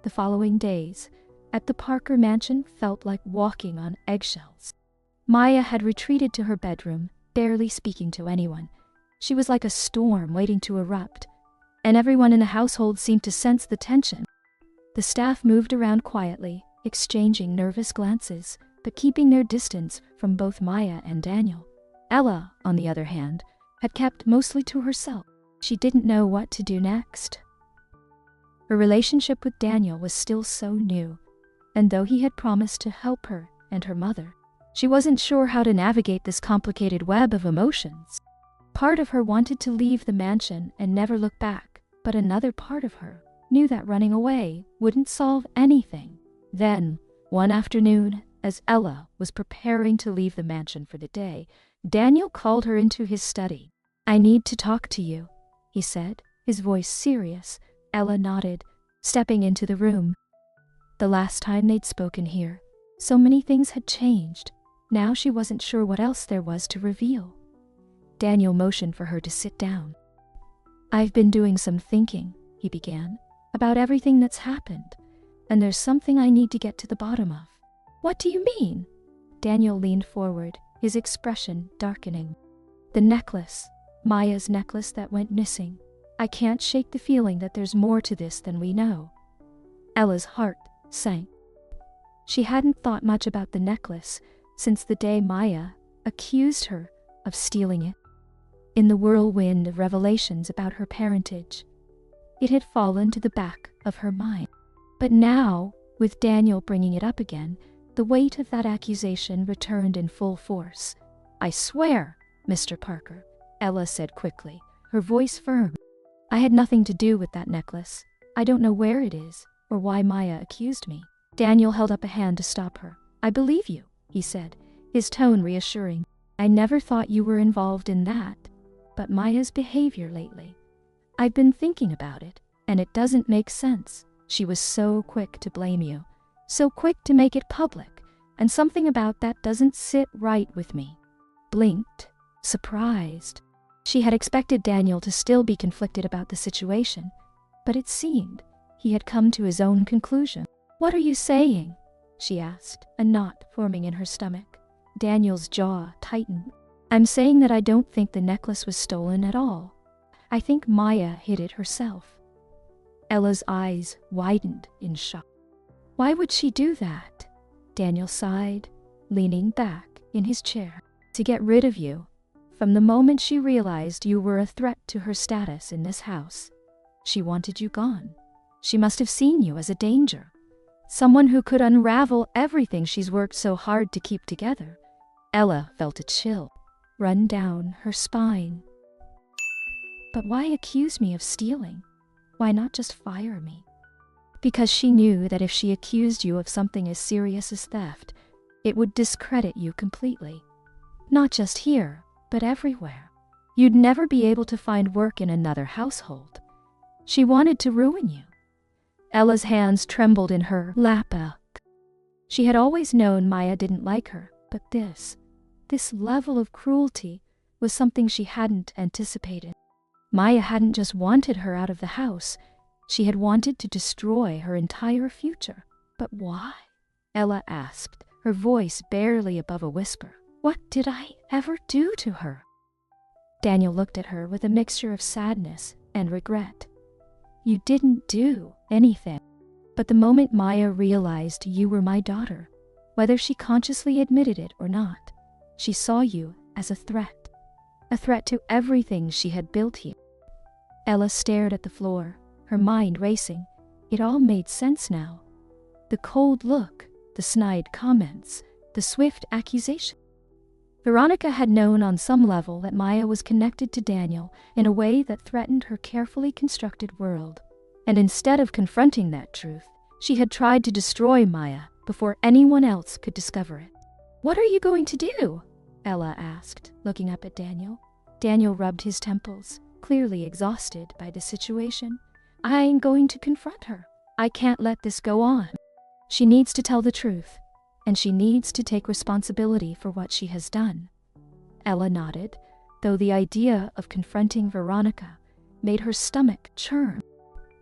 The following days, at the Parker mansion, felt like walking on eggshells. Maya had retreated to her bedroom, barely speaking to anyone. She was like a storm waiting to erupt, and everyone in the household seemed to sense the tension. The staff moved around quietly, exchanging nervous glances, but keeping their distance from both Maya and Daniel. Ella, on the other hand, had kept mostly to herself. She didn't know what to do next. Her relationship with Daniel was still so new, and though he had promised to help her and her mother, she wasn't sure how to navigate this complicated web of emotions. Part of her wanted to leave the mansion and never look back, but another part of her knew that running away wouldn't solve anything. Then, one afternoon, as Ella was preparing to leave the mansion for the day, Daniel called her into his study. I need to talk to you, he said, his voice serious. Ella nodded, stepping into the room. The last time they'd spoken here, so many things had changed. Now she wasn't sure what else there was to reveal. Daniel motioned for her to sit down. I've been doing some thinking, he began, about everything that's happened, and there's something I need to get to the bottom of. What do you mean? Daniel leaned forward, his expression darkening. The necklace, Maya's necklace that went missing. I can't shake the feeling that there's more to this than we know. Ella's heart sank. She hadn't thought much about the necklace since the day Maya accused her of stealing it. In the whirlwind of revelations about her parentage, it had fallen to the back of her mind. But now, with Daniel bringing it up again, the weight of that accusation returned in full force. I swear, Mr. Parker, Ella said quickly, her voice firm. I had nothing to do with that necklace. I don't know where it is, or why Maya accused me. Daniel held up a hand to stop her. I believe you, he said, his tone reassuring. I never thought you were involved in that, but Maya's behavior lately. I've been thinking about it, and it doesn't make sense. She was so quick to blame you, so quick to make it public, and something about that doesn't sit right with me. Blinked, surprised. She had expected Daniel to still be conflicted about the situation, but it seemed he had come to his own conclusion. What are you saying? She asked, a knot forming in her stomach. Daniel's jaw tightened. I'm saying that I don't think the necklace was stolen at all. I think Maya hid it herself. Ella's eyes widened in shock. Why would she do that? Daniel sighed, leaning back in his chair. To get rid of you. From the moment she realized you were a threat to her status in this house, she wanted you gone. She must have seen you as a danger. Someone who could unravel everything she's worked so hard to keep together. Ella felt a chill. run down her spine. But why accuse me of stealing? Why not just fire me? Because she knew that if she accused you of something as serious as theft, it would discredit you completely. Not just here, but everywhere. You'd never be able to find work in another household. She wanted to ruin you. Ella's hands trembled in her lap. She had always known Maya didn't like her, but this level of cruelty was something she hadn't anticipated. Maya hadn't just wanted her out of the house, she had wanted to destroy her entire future. But why? Ella asked, her voice barely above a whisper. What did I ever do to her? Daniel looked at her with a mixture of sadness and regret. You didn't do anything. But the moment Maya realized you were my daughter, whether she consciously admitted it or not, she saw you as a threat to everything she had built here. Ella stared at the floor, her mind racing. It all made sense now. The cold look, the snide comments, the swift accusation. Veronica had known on some level that Maya was connected to Daniel in a way that threatened her carefully constructed world. And instead of confronting that truth, she had tried to destroy Maya before anyone else could discover it. What are you going to do? Ella asked, looking up at Daniel. Daniel rubbed his temples, clearly exhausted by the situation. I'm going to confront her. I can't let this go on. She needs to tell the truth, and she needs to take responsibility for what she has done. Ella nodded, though the idea of confronting Veronica made her stomach churn.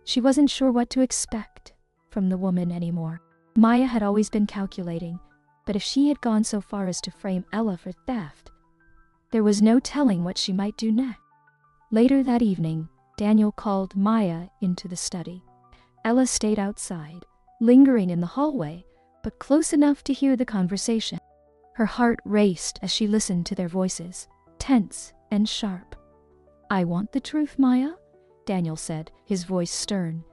She wasn't sure what to expect from the woman anymore. Maya had always been calculating, but if she had gone so far as to frame Ella for theft, there was no telling what she might do next. Later that evening, Daniel called Maya into the study. Ella stayed outside, lingering in the hallway, but close enough to hear the conversation. Her heart raced as she listened to their voices, tense and sharp. I want the truth, Maya, Daniel said, his voice stern.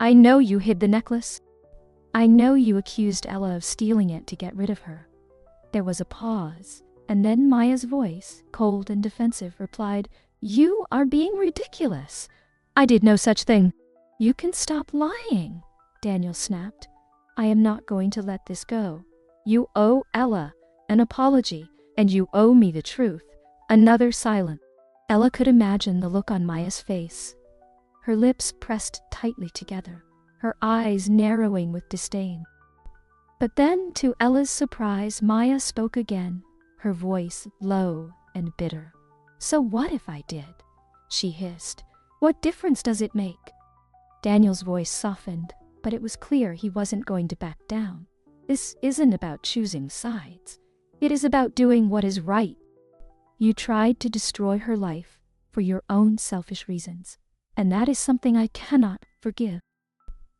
I know you hid the necklace. I know you accused Ella of stealing it to get rid of her. There was a pause, and then Maya's voice, cold and defensive, replied, You are being ridiculous. I did no such thing. You can stop lying, Daniel snapped. I am not going to let this go. You owe Ella an apology, and you owe me the truth. Another silence. Ella could imagine the look on Maya's face. Her lips pressed tightly together, her eyes narrowing with disdain. But then, to Ella's surprise, Maya spoke again, her voice low and bitter. So what if I did? She hissed. What difference does it make? Daniel's voice softened, but it was clear he wasn't going to back down. This isn't about choosing sides. It is about doing what is right. You tried to destroy her life for your own selfish reasons, and that is something I cannot forgive.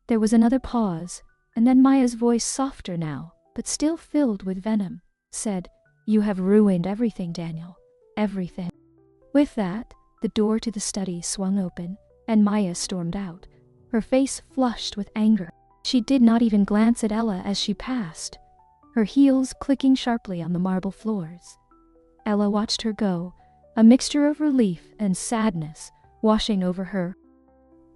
There was another pause, and then Maya's voice, softer now, but still filled with venom, said, You have ruined everything, Daniel. Everything. With that, the door to the study swung open, and Maya stormed out, her face flushed with anger. She did not even glance at Ella as she passed, her heels clicking sharply on the marble floors. Ella watched her go, a mixture of relief and sadness washing over her.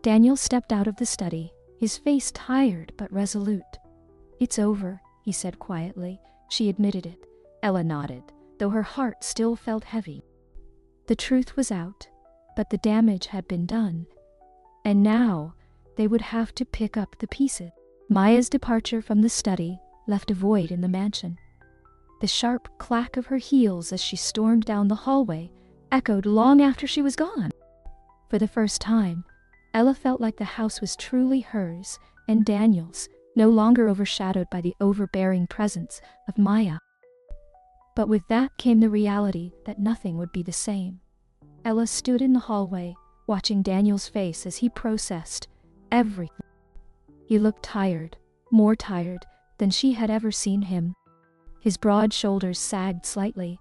Daniel stepped out of the study, his face tired but resolute. It's over, he said quietly. She admitted it. Ella nodded, though her heart still felt heavy. The truth was out, but the damage had been done, and now they would have to pick up the pieces. Maya's departure from the study left a void in the mansion. The sharp clack of her heels as she stormed down the hallway echoed long after she was gone. For the first time, Ella felt like the house was truly hers and Daniel's, no longer overshadowed by the overbearing presence of Maya. But with that came the reality that nothing would be the same. Ella stood in the hallway, watching Daniel's face as he processed everything. He looked tired, more tired than she had ever seen him. His broad shoulders sagged slightly,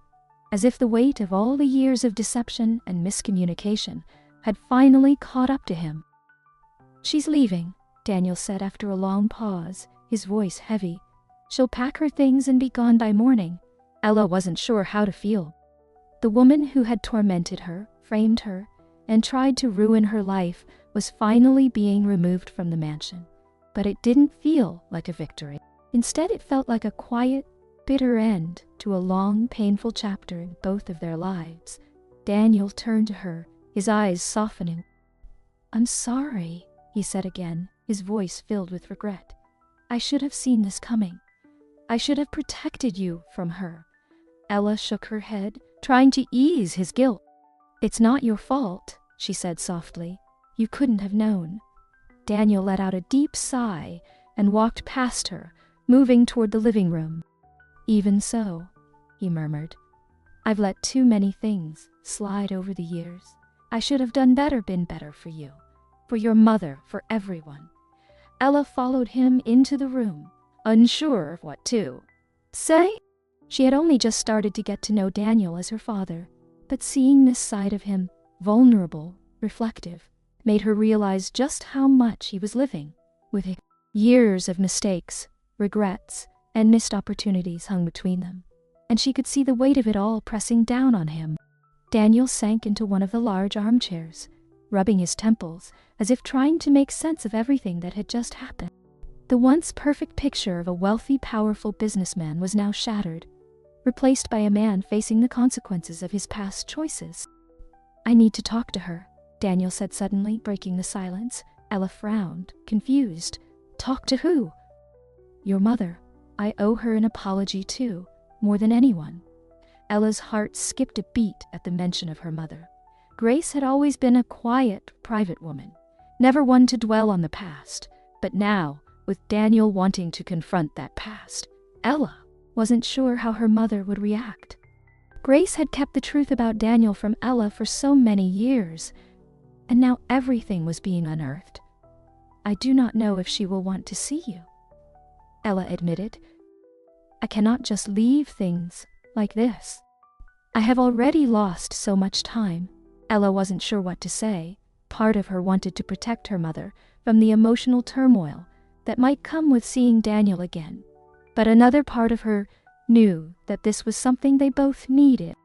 as if the weight of all the years of deception and miscommunication had finally caught up to him. She's leaving, Daniel said after a long pause, his voice heavy. She'll pack her things and be gone by morning. Ella wasn't sure how to feel. The woman who had tormented her, framed her, and tried to ruin her life was finally being removed from the mansion. But it didn't feel like a victory. Instead, it felt like a quiet, bitter end to a long, painful chapter in both of their lives. Daniel turned to her, his eyes softening. "I'm sorry," he said again, his voice filled with regret. "I should have seen this coming. I should have protected you from her." Ella shook her head, trying to ease his guilt. "It's not your fault," she said softly. "You couldn't have known." Daniel let out a deep sigh and walked past her, moving toward the living room. "Even so," he murmured, "I've let too many things slide over the years. I should have been better for you, for your mother, for everyone." Ella followed him into the room, unsure of what to say. She had only just started to get to know Daniel as her father, but seeing this side of him, vulnerable, reflective, made her realize just how much he was living with him. Years of mistakes, regrets, and missed opportunities hung between them, and she could see the weight of it all pressing down on him. Daniel sank into one of the large armchairs, rubbing his temples as if trying to make sense of everything that had just happened. The once perfect picture of a wealthy, powerful businessman was now shattered, replaced by a man facing the consequences of his past choices. "I need to talk to her," Daniel said suddenly, breaking the silence. Ella frowned, confused. "Talk to who?" "Your mother. I owe her an apology too, more than anyone." Ella's heart skipped a beat at the mention of her mother. Grace had always been a quiet, private woman, never one to dwell on the past, but now, with Daniel wanting to confront that past, Ella wasn't sure how her mother would react. Grace had kept the truth about Daniel from Ella for so many years, and now everything was being unearthed. "I do not know if she will want to see you," Ella admitted. "I cannot just leave things like this. I have already lost so much time." Ella wasn't sure what to say. Part of her wanted to protect her mother from the emotional turmoil that might come with seeing Daniel again, but another part of her knew that this was something they both needed.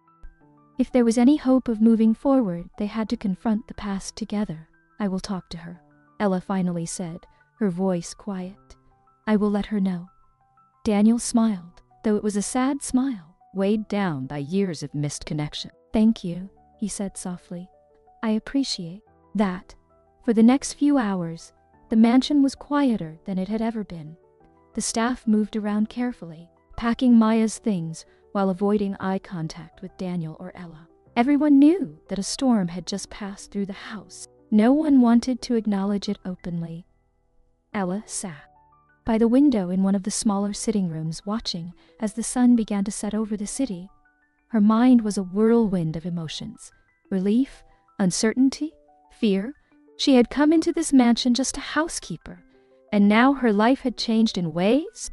If there was any hope of moving forward, they had to confront the past together. "I will talk to her," Ella finally said, her voice quiet. "I will let her know." Daniel smiled, though it was a sad smile, weighed down by years of missed connection. "Thank you," he said softly. "I appreciate that." For the next few hours, the mansion was quieter than it had ever been. The staff moved around carefully, packing Maya's things while avoiding eye contact with Daniel or Ella. Everyone knew that a storm had just passed through the house. No one wanted to acknowledge it openly. Ella sat by the window in one of the smaller sitting rooms, watching as the sun began to set over the city. Her mind was a whirlwind of emotions: relief, uncertainty, fear. She had come into this mansion just a housekeeper, and now her life had changed in ways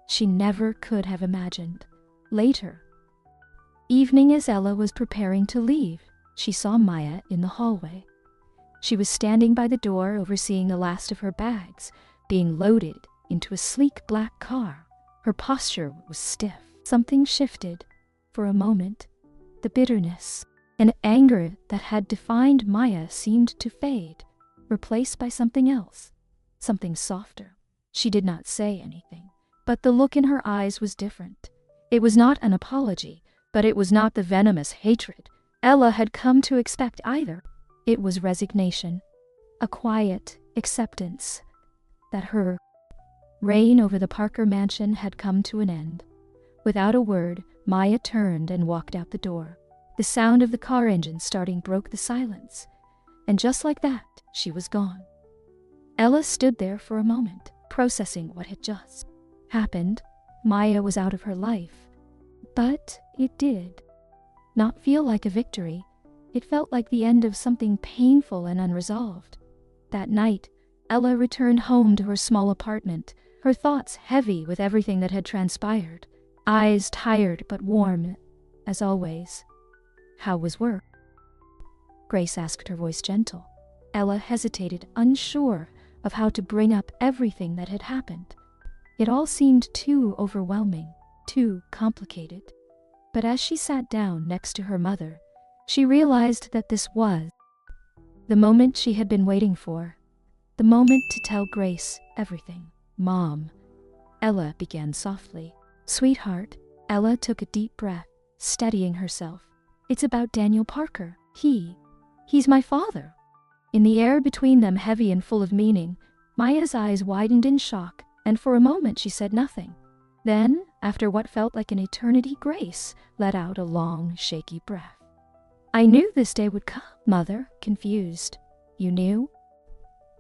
she never could have imagined. Later, evening, as Ella was preparing to leave, she saw Maya in the hallway. She was standing by the door, overseeing the last of her bags being loaded into a sleek black car. Her posture was stiff. Something shifted. For a moment, the bitterness and anger that had defined Maya seemed to fade, replaced by something else, something softer. She did not say anything, but the look in her eyes was different. It was not an apology, but it was not the venomous hatred Ella had come to expect either. It was resignation, a quiet acceptance that her reign over the Parker mansion had come to an end. Without a word, Maya turned and walked out the door. The sound of the car engine starting broke the silence, and just like that, she was gone. Ella stood there for a moment, processing what had just happened. Maya was out of her life, but it did not feel like a victory. It felt like the end of something painful and unresolved. That night, Ella returned home to her small apartment, her thoughts heavy with everything that had transpired, eyes tired but warm, as always. "How was work?" Grace asked, her voice gentle. Ella hesitated, unsure of how to bring up everything that had happened. It all seemed too overwhelming, too complicated. But as she sat down next to her mother, she realized that this was the moment she had been waiting for. The moment to tell Grace everything. "Mom," Ella began softly. "Sweetheart," Ella took a deep breath, steadying herself. "It's about Daniel Parker. He's my father." In the air between them, heavy and full of meaning, Maya's eyes widened in shock, and for a moment she said nothing. Then, after what felt like an eternity, Grace let out a long, shaky breath. "I knew this day would come, Mother," confused. "You knew?"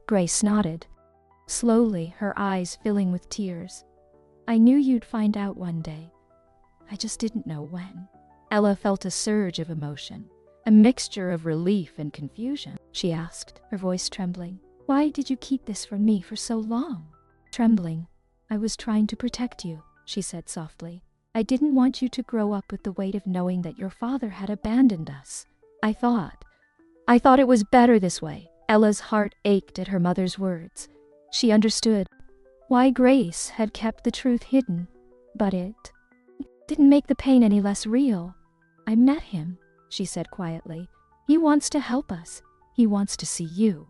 Grace nodded, slowly, her eyes filling with tears. "I knew you'd find out one day. I just didn't know when." Ella felt a surge of emotion, a mixture of relief and confusion. She asked, her voice trembling, "Why did you keep this from me for so long?" Trembling, "I was trying to protect you," she said softly. "I didn't want you to grow up with the weight of knowing that your father had abandoned us. I thought it was better this way." Ella's heart ached at her mother's words. She understood why Grace had kept the truth hidden, but it didn't make the pain any less real. "I met him," she said quietly. "He wants to help us. He wants to see you."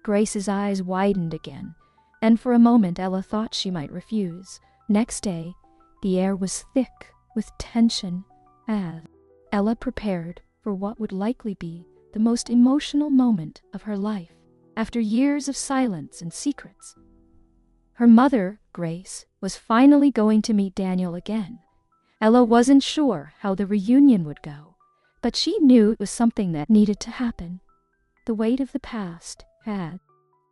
Grace's eyes widened again, and for a moment Ella thought she might refuse. Next day, the air was thick with tension as Ella prepared for what would likely be the most emotional moment of her life, after years of silence and secrets. Her mother, Grace, was finally going to meet Daniel again. Ella wasn't sure how the reunion would go, but she knew it was something that needed to happen. The weight of the past had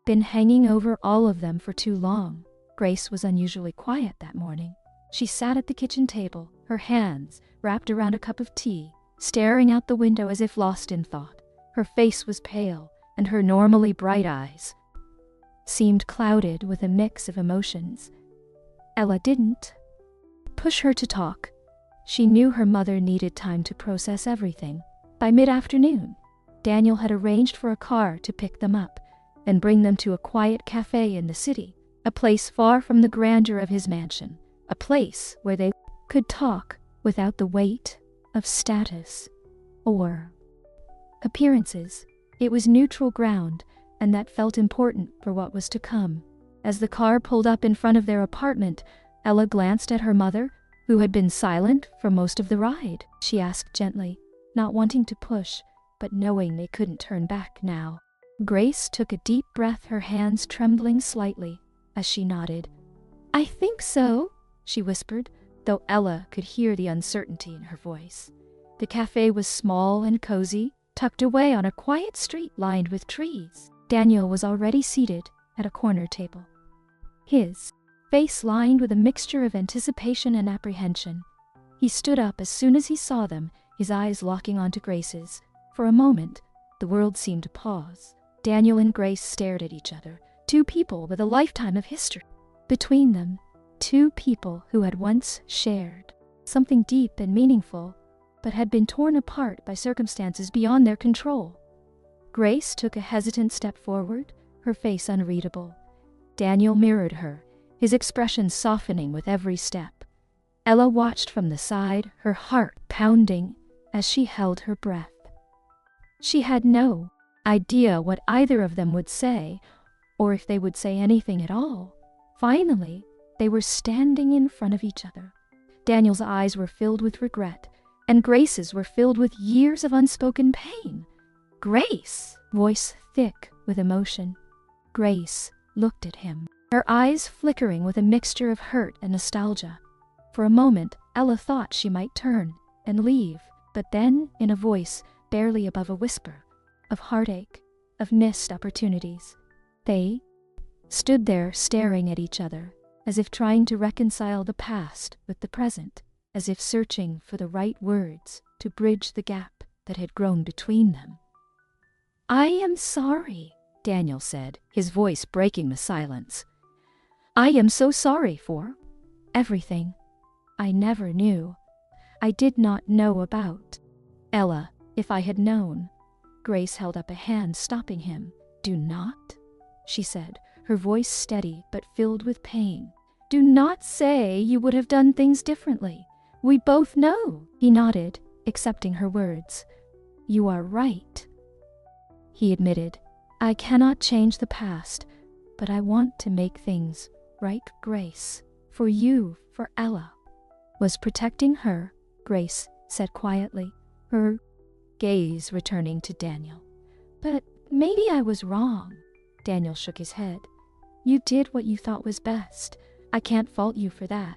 been hanging over all of them for too long. Grace was unusually quiet that morning. She sat at the kitchen table, her hands wrapped around a cup of tea, staring out the window as if lost in thought. Her face was pale, and her normally bright eyes seemed clouded with a mix of emotions. Ella didn't push her to talk. She knew her mother needed time to process everything. By mid-afternoon, Daniel had arranged for a car to pick them up and bring them to a quiet cafe in the city, a place far from the grandeur of his mansion, a place where they could talk without the weight of status or appearances. It was neutral ground, and that felt important for what was to come. As the car pulled up in front of their apartment, Ella glanced at her mother, who had been silent for most of the ride. She asked gently, not wanting to push, but knowing they couldn't turn back now. Grace took a deep breath, her hands trembling slightly as she nodded. "I think so," she whispered, though Ella could hear the uncertainty in her voice. The cafe was small and cozy, tucked away on a quiet street lined with trees. Daniel was already seated at a corner table, his face lined with a mixture of anticipation and apprehension. He stood up as soon as he saw them, his eyes locking onto Grace's. For a moment, the world seemed to pause. Daniel and Grace stared at each other, two people with a lifetime of history between them, two people who had once shared something deep and meaningful, but had been torn apart by circumstances beyond their control. Grace took a hesitant step forward, her face unreadable. Daniel mirrored her, his expression softening with every step. Ella watched from the side, her heart pounding as she held her breath. She had no idea what either of them would say, or if they would say anything at all. Finally, they were standing in front of each other. Daniel's eyes were filled with regret, and Grace's were filled with years of unspoken pain. "Grace!" Voice thick with emotion. Grace looked at him, her eyes flickering with a mixture of hurt and nostalgia. For a moment, Ella thought she might turn and leave, but then, in a voice barely above a whisper, of heartache, of missed opportunities, they stood there staring at each other, as if trying to reconcile the past with the present, as if searching for the right words to bridge the gap that had grown between them. "I am sorry," Daniel said, his voice breaking the silence. "I am so sorry for everything I never knew. I did not know about." "Ella, if I had known." Grace held up a hand, stopping him. "Do not," she said, her voice steady but filled with pain. "Do not say you would have done things differently. We both know, he nodded, accepting her words. You are right, he admitted. I cannot change the past, but I want to make things right, Grace. For you, for Ella. Was protecting her, Grace said quietly, her gaze returning to Daniel. But maybe I was wrong. Daniel shook his head. You did what you thought was best. I can't fault you for that.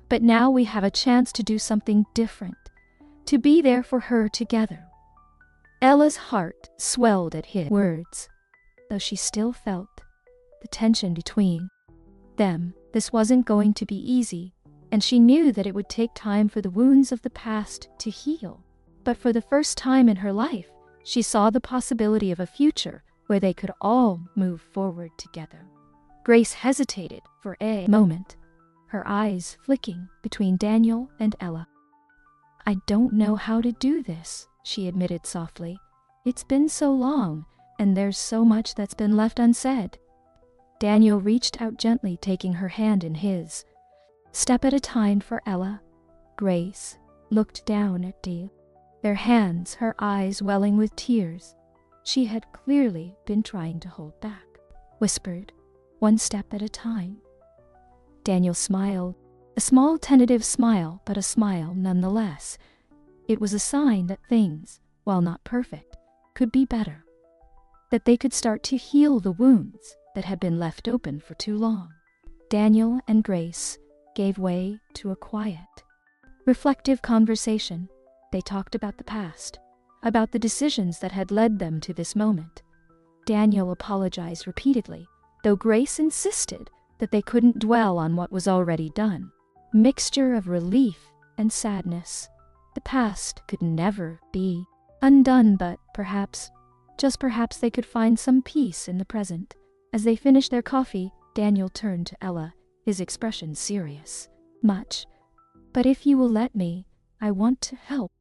But now we have a chance to do something different, to be there for her together. Ella's heart swelled at his words, though she still felt the tension between them. This wasn't going to be easy, and she knew that it would take time for the wounds of the past to heal. But for the first time in her life, she saw the possibility of a future where they could all move forward together. Grace hesitated for a moment, her eyes flicking between Daniel and Ella. I don't know how to do this, she admitted softly. It's been so long, and there's so much that's been left unsaid. Daniel reached out gently, taking her hand in his. Step at a time for Ella. Grace looked down at Dee, their hands, her eyes welling with tears. She had clearly been trying to hold back. Whispered, one step at a time. Daniel smiled, a small tentative smile, but a smile nonetheless. It was a sign that things, while not perfect, could be better. That they could start to heal the wounds that had been left open for too long. Daniel and Grace gave way to a quiet, reflective conversation. They talked about the past, about the decisions that had led them to this moment. Daniel apologized repeatedly, though Grace insisted that they couldn't dwell on what was already done. Mixture of relief and sadness. The past could never be undone, but perhaps, just perhaps, they could find some peace in the present. As they finished their coffee, Daniel turned to Ella, his expression serious. Much. But if you will let me, I want to help.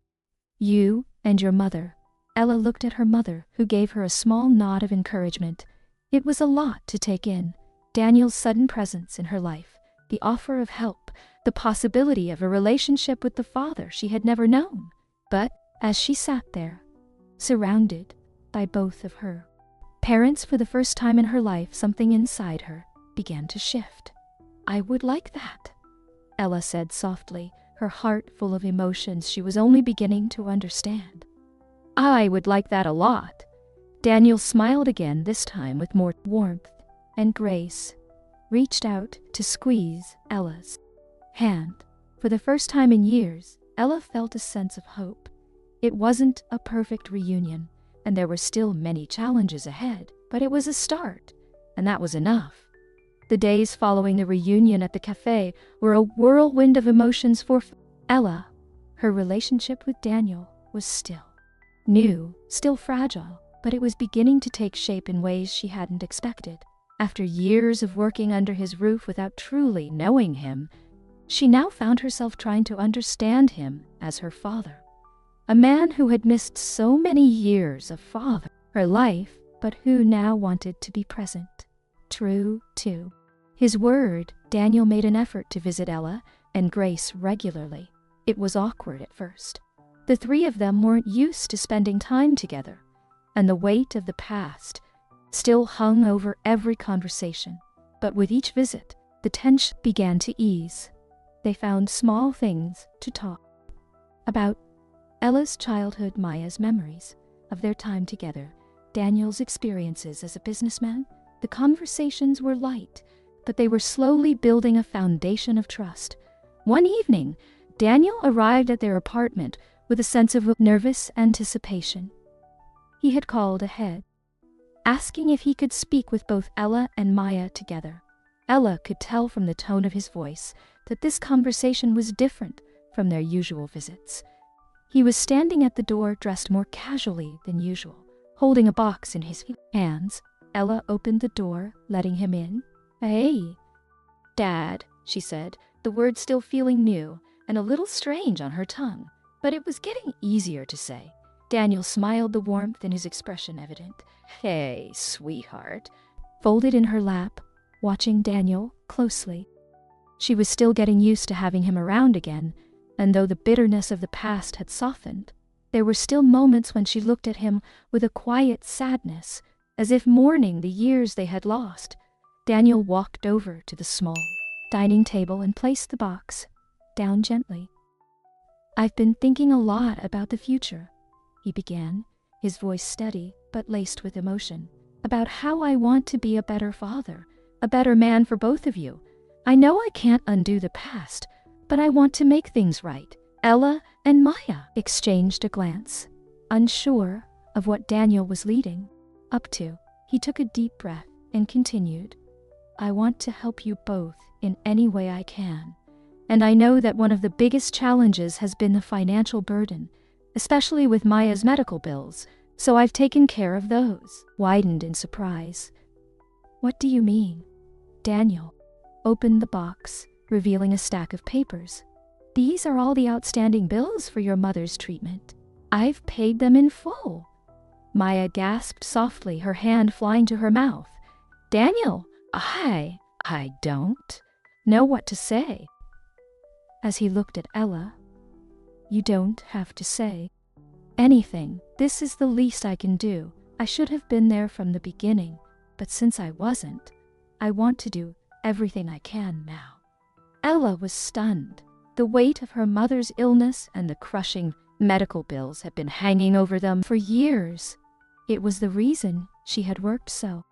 You and your mother. Ella looked at her mother, who gave her a small nod of encouragement. It was a lot to take in. Daniel's sudden presence in her life, the offer of help, the possibility of a relationship with the father she had never known. But as she sat there, surrounded by both of her parents for the first time in her life, something inside her began to shift. I would like that, Ella said softly, her heart full of emotions she was only beginning to understand. I would like that a lot. Daniel smiled again, this time with more warmth, and Grace reached out to squeeze Ella's hand. For the first time in years, Ella felt a sense of hope. It wasn't a perfect reunion, and there were still many challenges ahead, but it was a start, and that was enough. The days following the reunion at the cafe were a whirlwind of emotions for Ella. Her relationship with Daniel was still new, still fragile, but it was beginning to take shape in ways she hadn't expected. After years of working under his roof without truly knowing him, she now found herself trying to understand him as her father. A man who had missed so many years of her life, but who now wanted to be present. True to his word, Daniel made an effort to visit Ella and Grace regularly. It was awkward at first. The three of them weren't used to spending time together, and the weight of the past still hung over every conversation. But with each visit, the tension began to ease. They found small things to talk about. Ella's childhood, Maya's memories of their time together, Daniel's experiences as a businessman. The conversations were light, but they were slowly building a foundation of trust. One evening, Daniel arrived at their apartment with a sense of nervous anticipation. He had called ahead, asking if he could speak with both Ella and Maya together. Ella could tell from the tone of his voice that this conversation was different from their usual visits. He was standing at the door, dressed more casually than usual, holding a box in his hands. Ella opened the door, letting him in. Hey, Dad, she said, the word still feeling new and a little strange on her tongue, but it was getting easier to say. Daniel smiled, the warmth in his expression evident. Hey, sweetheart, folded in her lap, watching Daniel closely. She was still getting used to having him around again, and though the bitterness of the past had softened, there were still moments when she looked at him with a quiet sadness, as if mourning the years they had lost. Daniel walked over to the small dining table and placed the box down gently. "I've been thinking a lot about the future," he began, his voice steady but laced with emotion, "about how I want to be a better father, a better man for both of you. I know I can't undo the past, but I want to make things right." Ella and Maya exchanged a glance, unsure of what Daniel was leading up to. He took a deep breath and continued, "I want to help you both in any way I can. And I know that one of the biggest challenges has been the financial burden, especially with Maya's medical bills, so I've taken care of those." Widened in surprise. "What do you mean?" Daniel opened the box, revealing a stack of papers. "These are all the outstanding bills for your mother's treatment. I've paid them in full." Maya gasped softly, her hand flying to her mouth. "Daniel, I don't know what to say." As he looked at Ella, "You don't have to say anything. This is the least I can do. I should have been there from the beginning, but since I wasn't, I want to do everything I can now." Ella was stunned. The weight of her mother's illness and the crushing medical bills had been hanging over them for years. It was the reason she had worked so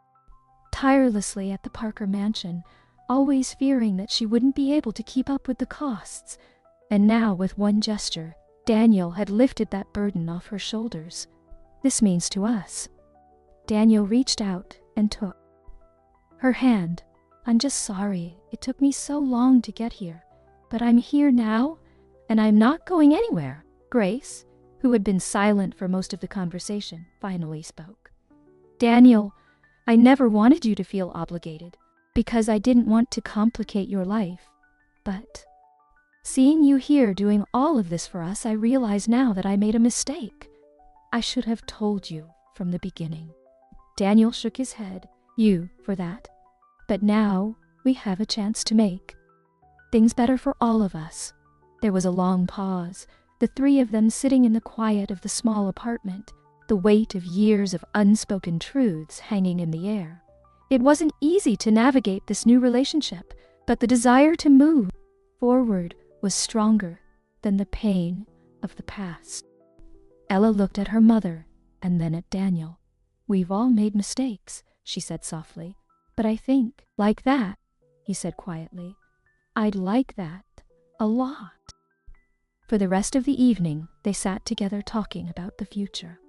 tirelessly at the Parker mansion, always fearing that she wouldn't be able to keep up with the costs. And now, with one gesture, Daniel had lifted that burden off her shoulders. "This means to us." Daniel reached out and took her hand. "I'm just sorry it took me so long to get here, but I'm here now, and I'm not going anywhere." Grace, who had been silent for most of the conversation, finally spoke. "Daniel, I never wanted you to feel obligated, because I didn't want to complicate your life. But seeing you here doing all of this for us, I realize now that I made a mistake. I should have told you from the beginning." Daniel shook his head. "You for that. But now we have a chance to make things better for all of us." There was a long pause, the three of them sitting in the quiet of the small apartment, the weight of years of unspoken truths hanging in the air. It wasn't easy to navigate this new relationship, but the desire to move forward was stronger than the pain of the past. Ella looked at her mother and then at Daniel. "We've all made mistakes," she said softly, "but I think, like that," he said quietly, "I'd like that a lot." For the rest of the evening, they sat together talking about the future.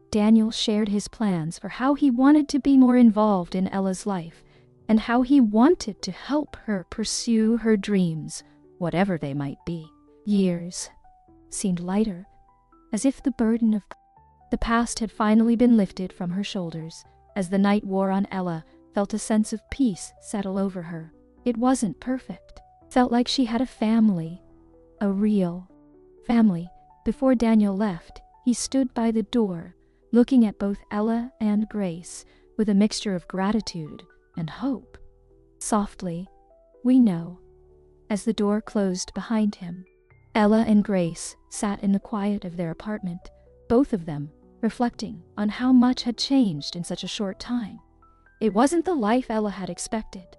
Daniel shared his plans for how he wanted to be more involved in Ella's life and how he wanted to help her pursue her dreams, whatever they might be. Years seemed lighter, as if the burden of the past had finally been lifted from her shoulders. As the night wore on, Ella felt a sense of peace settle over her. It wasn't perfect. Felt like she had a family, a real family. Before Daniel left, he stood by the door, looking at both Ella and Grace with a mixture of gratitude and hope. Softly, "We know," as the door closed behind him. Ella and Grace sat in the quiet of their apartment, both of them reflecting on how much had changed in such a short time. It wasn't the life Ella had expected,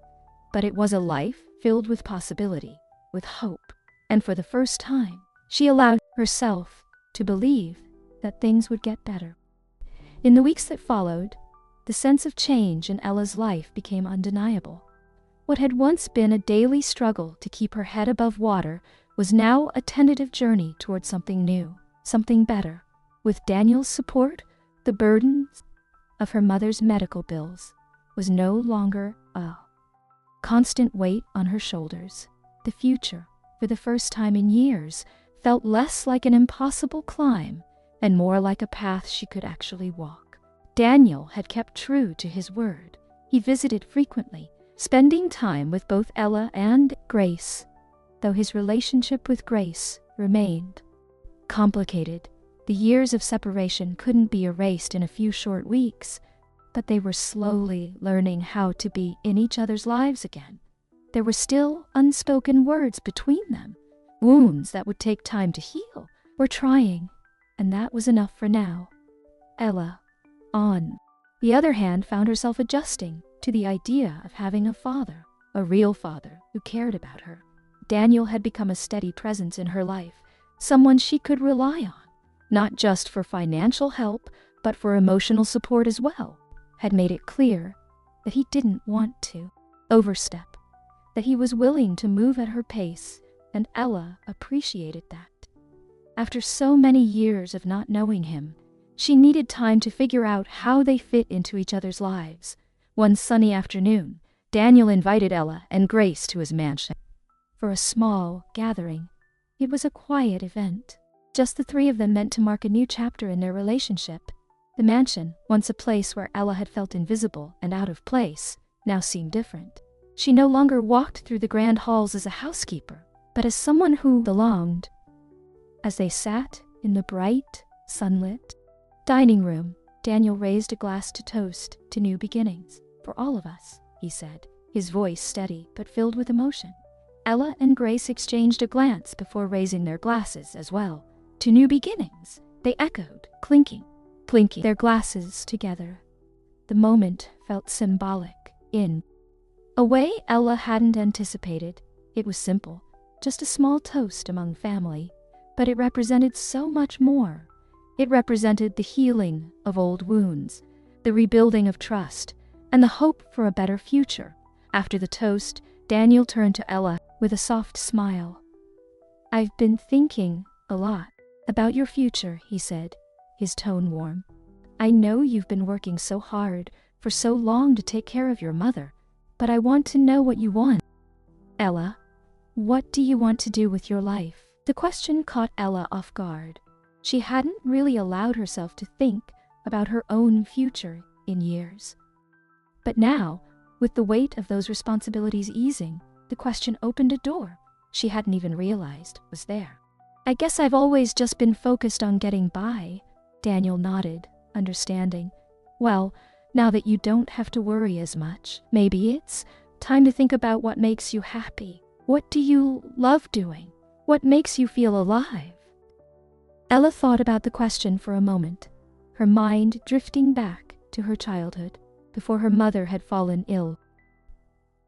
but it was a life filled with possibility, with hope, and for the first time, she allowed herself to believe that things would get better. In the weeks that followed, the sense of change in Ella's life became undeniable. What had once been a daily struggle to keep her head above water was now a tentative journey towards something new, something better. With Daniel's support, the burden of her mother's medical bills was no longer a constant weight on her shoulders. The future, for the first time in years, felt less like an impossible climb and more like a path she could actually walk. Daniel had kept true to his word. He visited frequently, spending time with both Ella and Grace, though his relationship with Grace remained complicated. The years of separation couldn't be erased in a few short weeks, but they were slowly learning how to be in each other's lives again. There were still unspoken words between them, wounds that would take time to heal. We're trying, and that was enough for now. Ella, on the other hand, found herself adjusting to the idea of having a father, a real father who cared about her. Daniel had become a steady presence in her life, someone she could rely on, not just for financial help, but for emotional support as well. Had made it clear that he didn't want to overstep, that he was willing to move at her pace, and Ella appreciated that. After so many years of not knowing him, she needed time to figure out how they fit into each other's lives. One sunny afternoon, Daniel invited Ella and Grace to his mansion for a small gathering. It was a quiet event, just the three of them, meant to mark a new chapter in their relationship. The mansion, once a place where Ella had felt invisible and out of place, now seemed different. She no longer walked through the grand halls as a housekeeper, but as someone who belonged. As they sat in the bright, sunlit dining room, Daniel raised a glass to toast to new beginnings. For all of us, he said, his voice steady but filled with emotion. Ella and Grace exchanged a glance before raising their glasses as well. To new beginnings, they echoed, clinking their glasses together. The moment felt symbolic in a way Ella hadn't anticipated. It was simple, just a small toast among family, but it represented so much more. It represented the healing of old wounds, the rebuilding of trust, and the hope for a better future. After the toast, Daniel turned to Ella with a soft smile. "I've been thinking a lot about your future," he said, his tone warm. "I know you've been working so hard for so long to take care of your mother, but I want to know what you want." "Ella, what do you want to do with your life?" The question caught Ella off guard. She hadn't really allowed herself to think about her own future in years. But now, with the weight of those responsibilities easing, the question opened a door she hadn't even realized was there. "I guess I've always just been focused on getting by," Daniel nodded, understanding. "Well, now that you don't have to worry as much, maybe it's time to think about what makes you happy. What do you love doing? What makes you feel alive?" Ella thought about the question for a moment, her mind drifting back to her childhood, before her mother had fallen ill.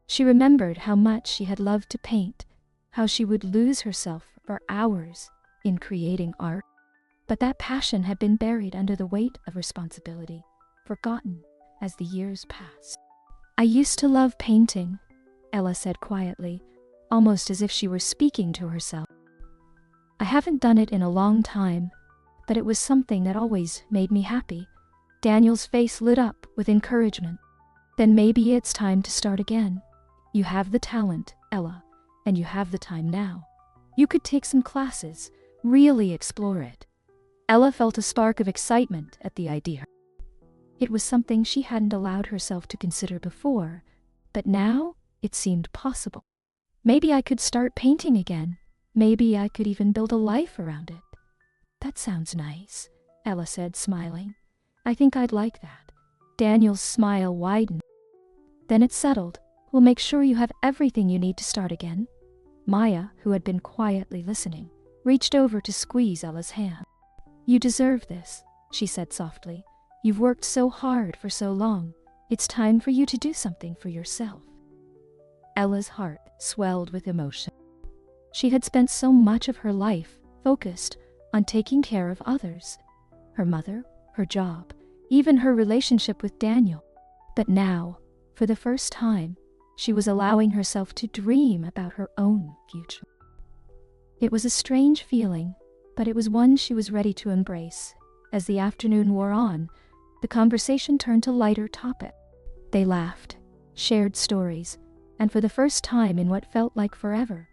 She remembered how much she had loved to paint, how she would lose herself for hours in creating art. But that passion had been buried under the weight of responsibility, forgotten as the years passed. "I used to love painting," Ella said quietly, almost as if she were speaking to herself. "I haven't done it in a long time, but it was something that always made me happy." Daniel's face lit up with encouragement. "Then maybe it's time to start again. You have the talent, Ella, and you have the time now. You could take some classes, really explore it." Ella felt a spark of excitement at the idea. It was something she hadn't allowed herself to consider before, but now it seemed possible. "Maybe I could start painting again. Maybe I could even build a life around it." "That sounds nice," Ella said, smiling. "I think I'd like that." Daniel's smile widened. "Then it's settled. We'll make sure you have everything you need to start again." Maya, who had been quietly listening, reached over to squeeze Ella's hand. "You deserve this," she said softly. "You've worked so hard for so long. It's time for you to do something for yourself." Ella's heart swelled with emotion. She had spent so much of her life focused on taking care of others, her mother, her job, even her relationship with Daniel. But now, for the first time, she was allowing herself to dream about her own future. It was a strange feeling, but it was one she was ready to embrace. As the afternoon wore on, the conversation turned to lighter topics. They laughed, shared stories, and for the first time in what felt like forever,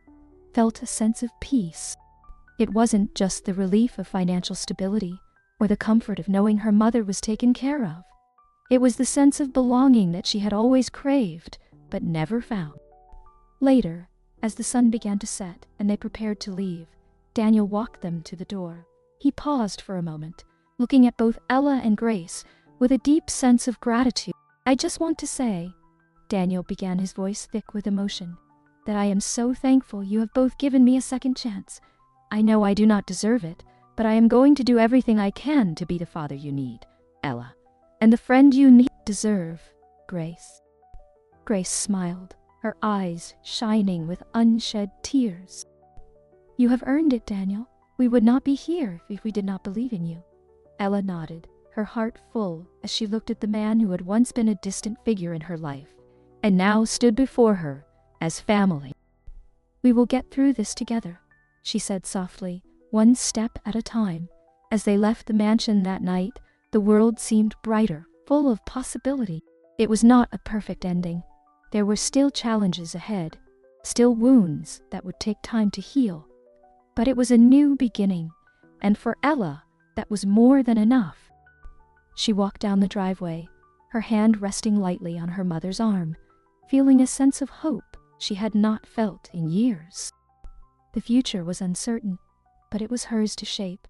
felt a sense of peace. It wasn't just the relief of financial stability or the comfort of knowing her mother was taken care of. It was the sense of belonging that she had always craved but never found. Later, as the sun began to set and they prepared to leave, Daniel walked them to the door. He paused for a moment, looking at both Ella and Grace with a deep sense of gratitude. "I just want to say," Daniel began, his voice thick with emotion, that I am so thankful you have both given me a second chance. I know I do not deserve it, but I am going to do everything I can to be the father you need, Ella, and the friend you deserve, Grace." Grace smiled, her eyes shining with unshed tears. "You have earned it, Daniel. We would not be here if we did not believe in you." Ella nodded, her heart full as she looked at the man who had once been a distant figure in her life, and now stood before her as family. "We will get through this together," she said softly, one step at a time. As they left the mansion that night, the world seemed brighter, full of possibility. It was not a perfect ending. There were still challenges ahead, still wounds that would take time to heal. But it was a new beginning, and for Ella, that was more than enough. She walked down the driveway, her hand resting lightly on her mother's arm, feeling a sense of hope she had not felt in years. The future was uncertain, but it was hers to shape,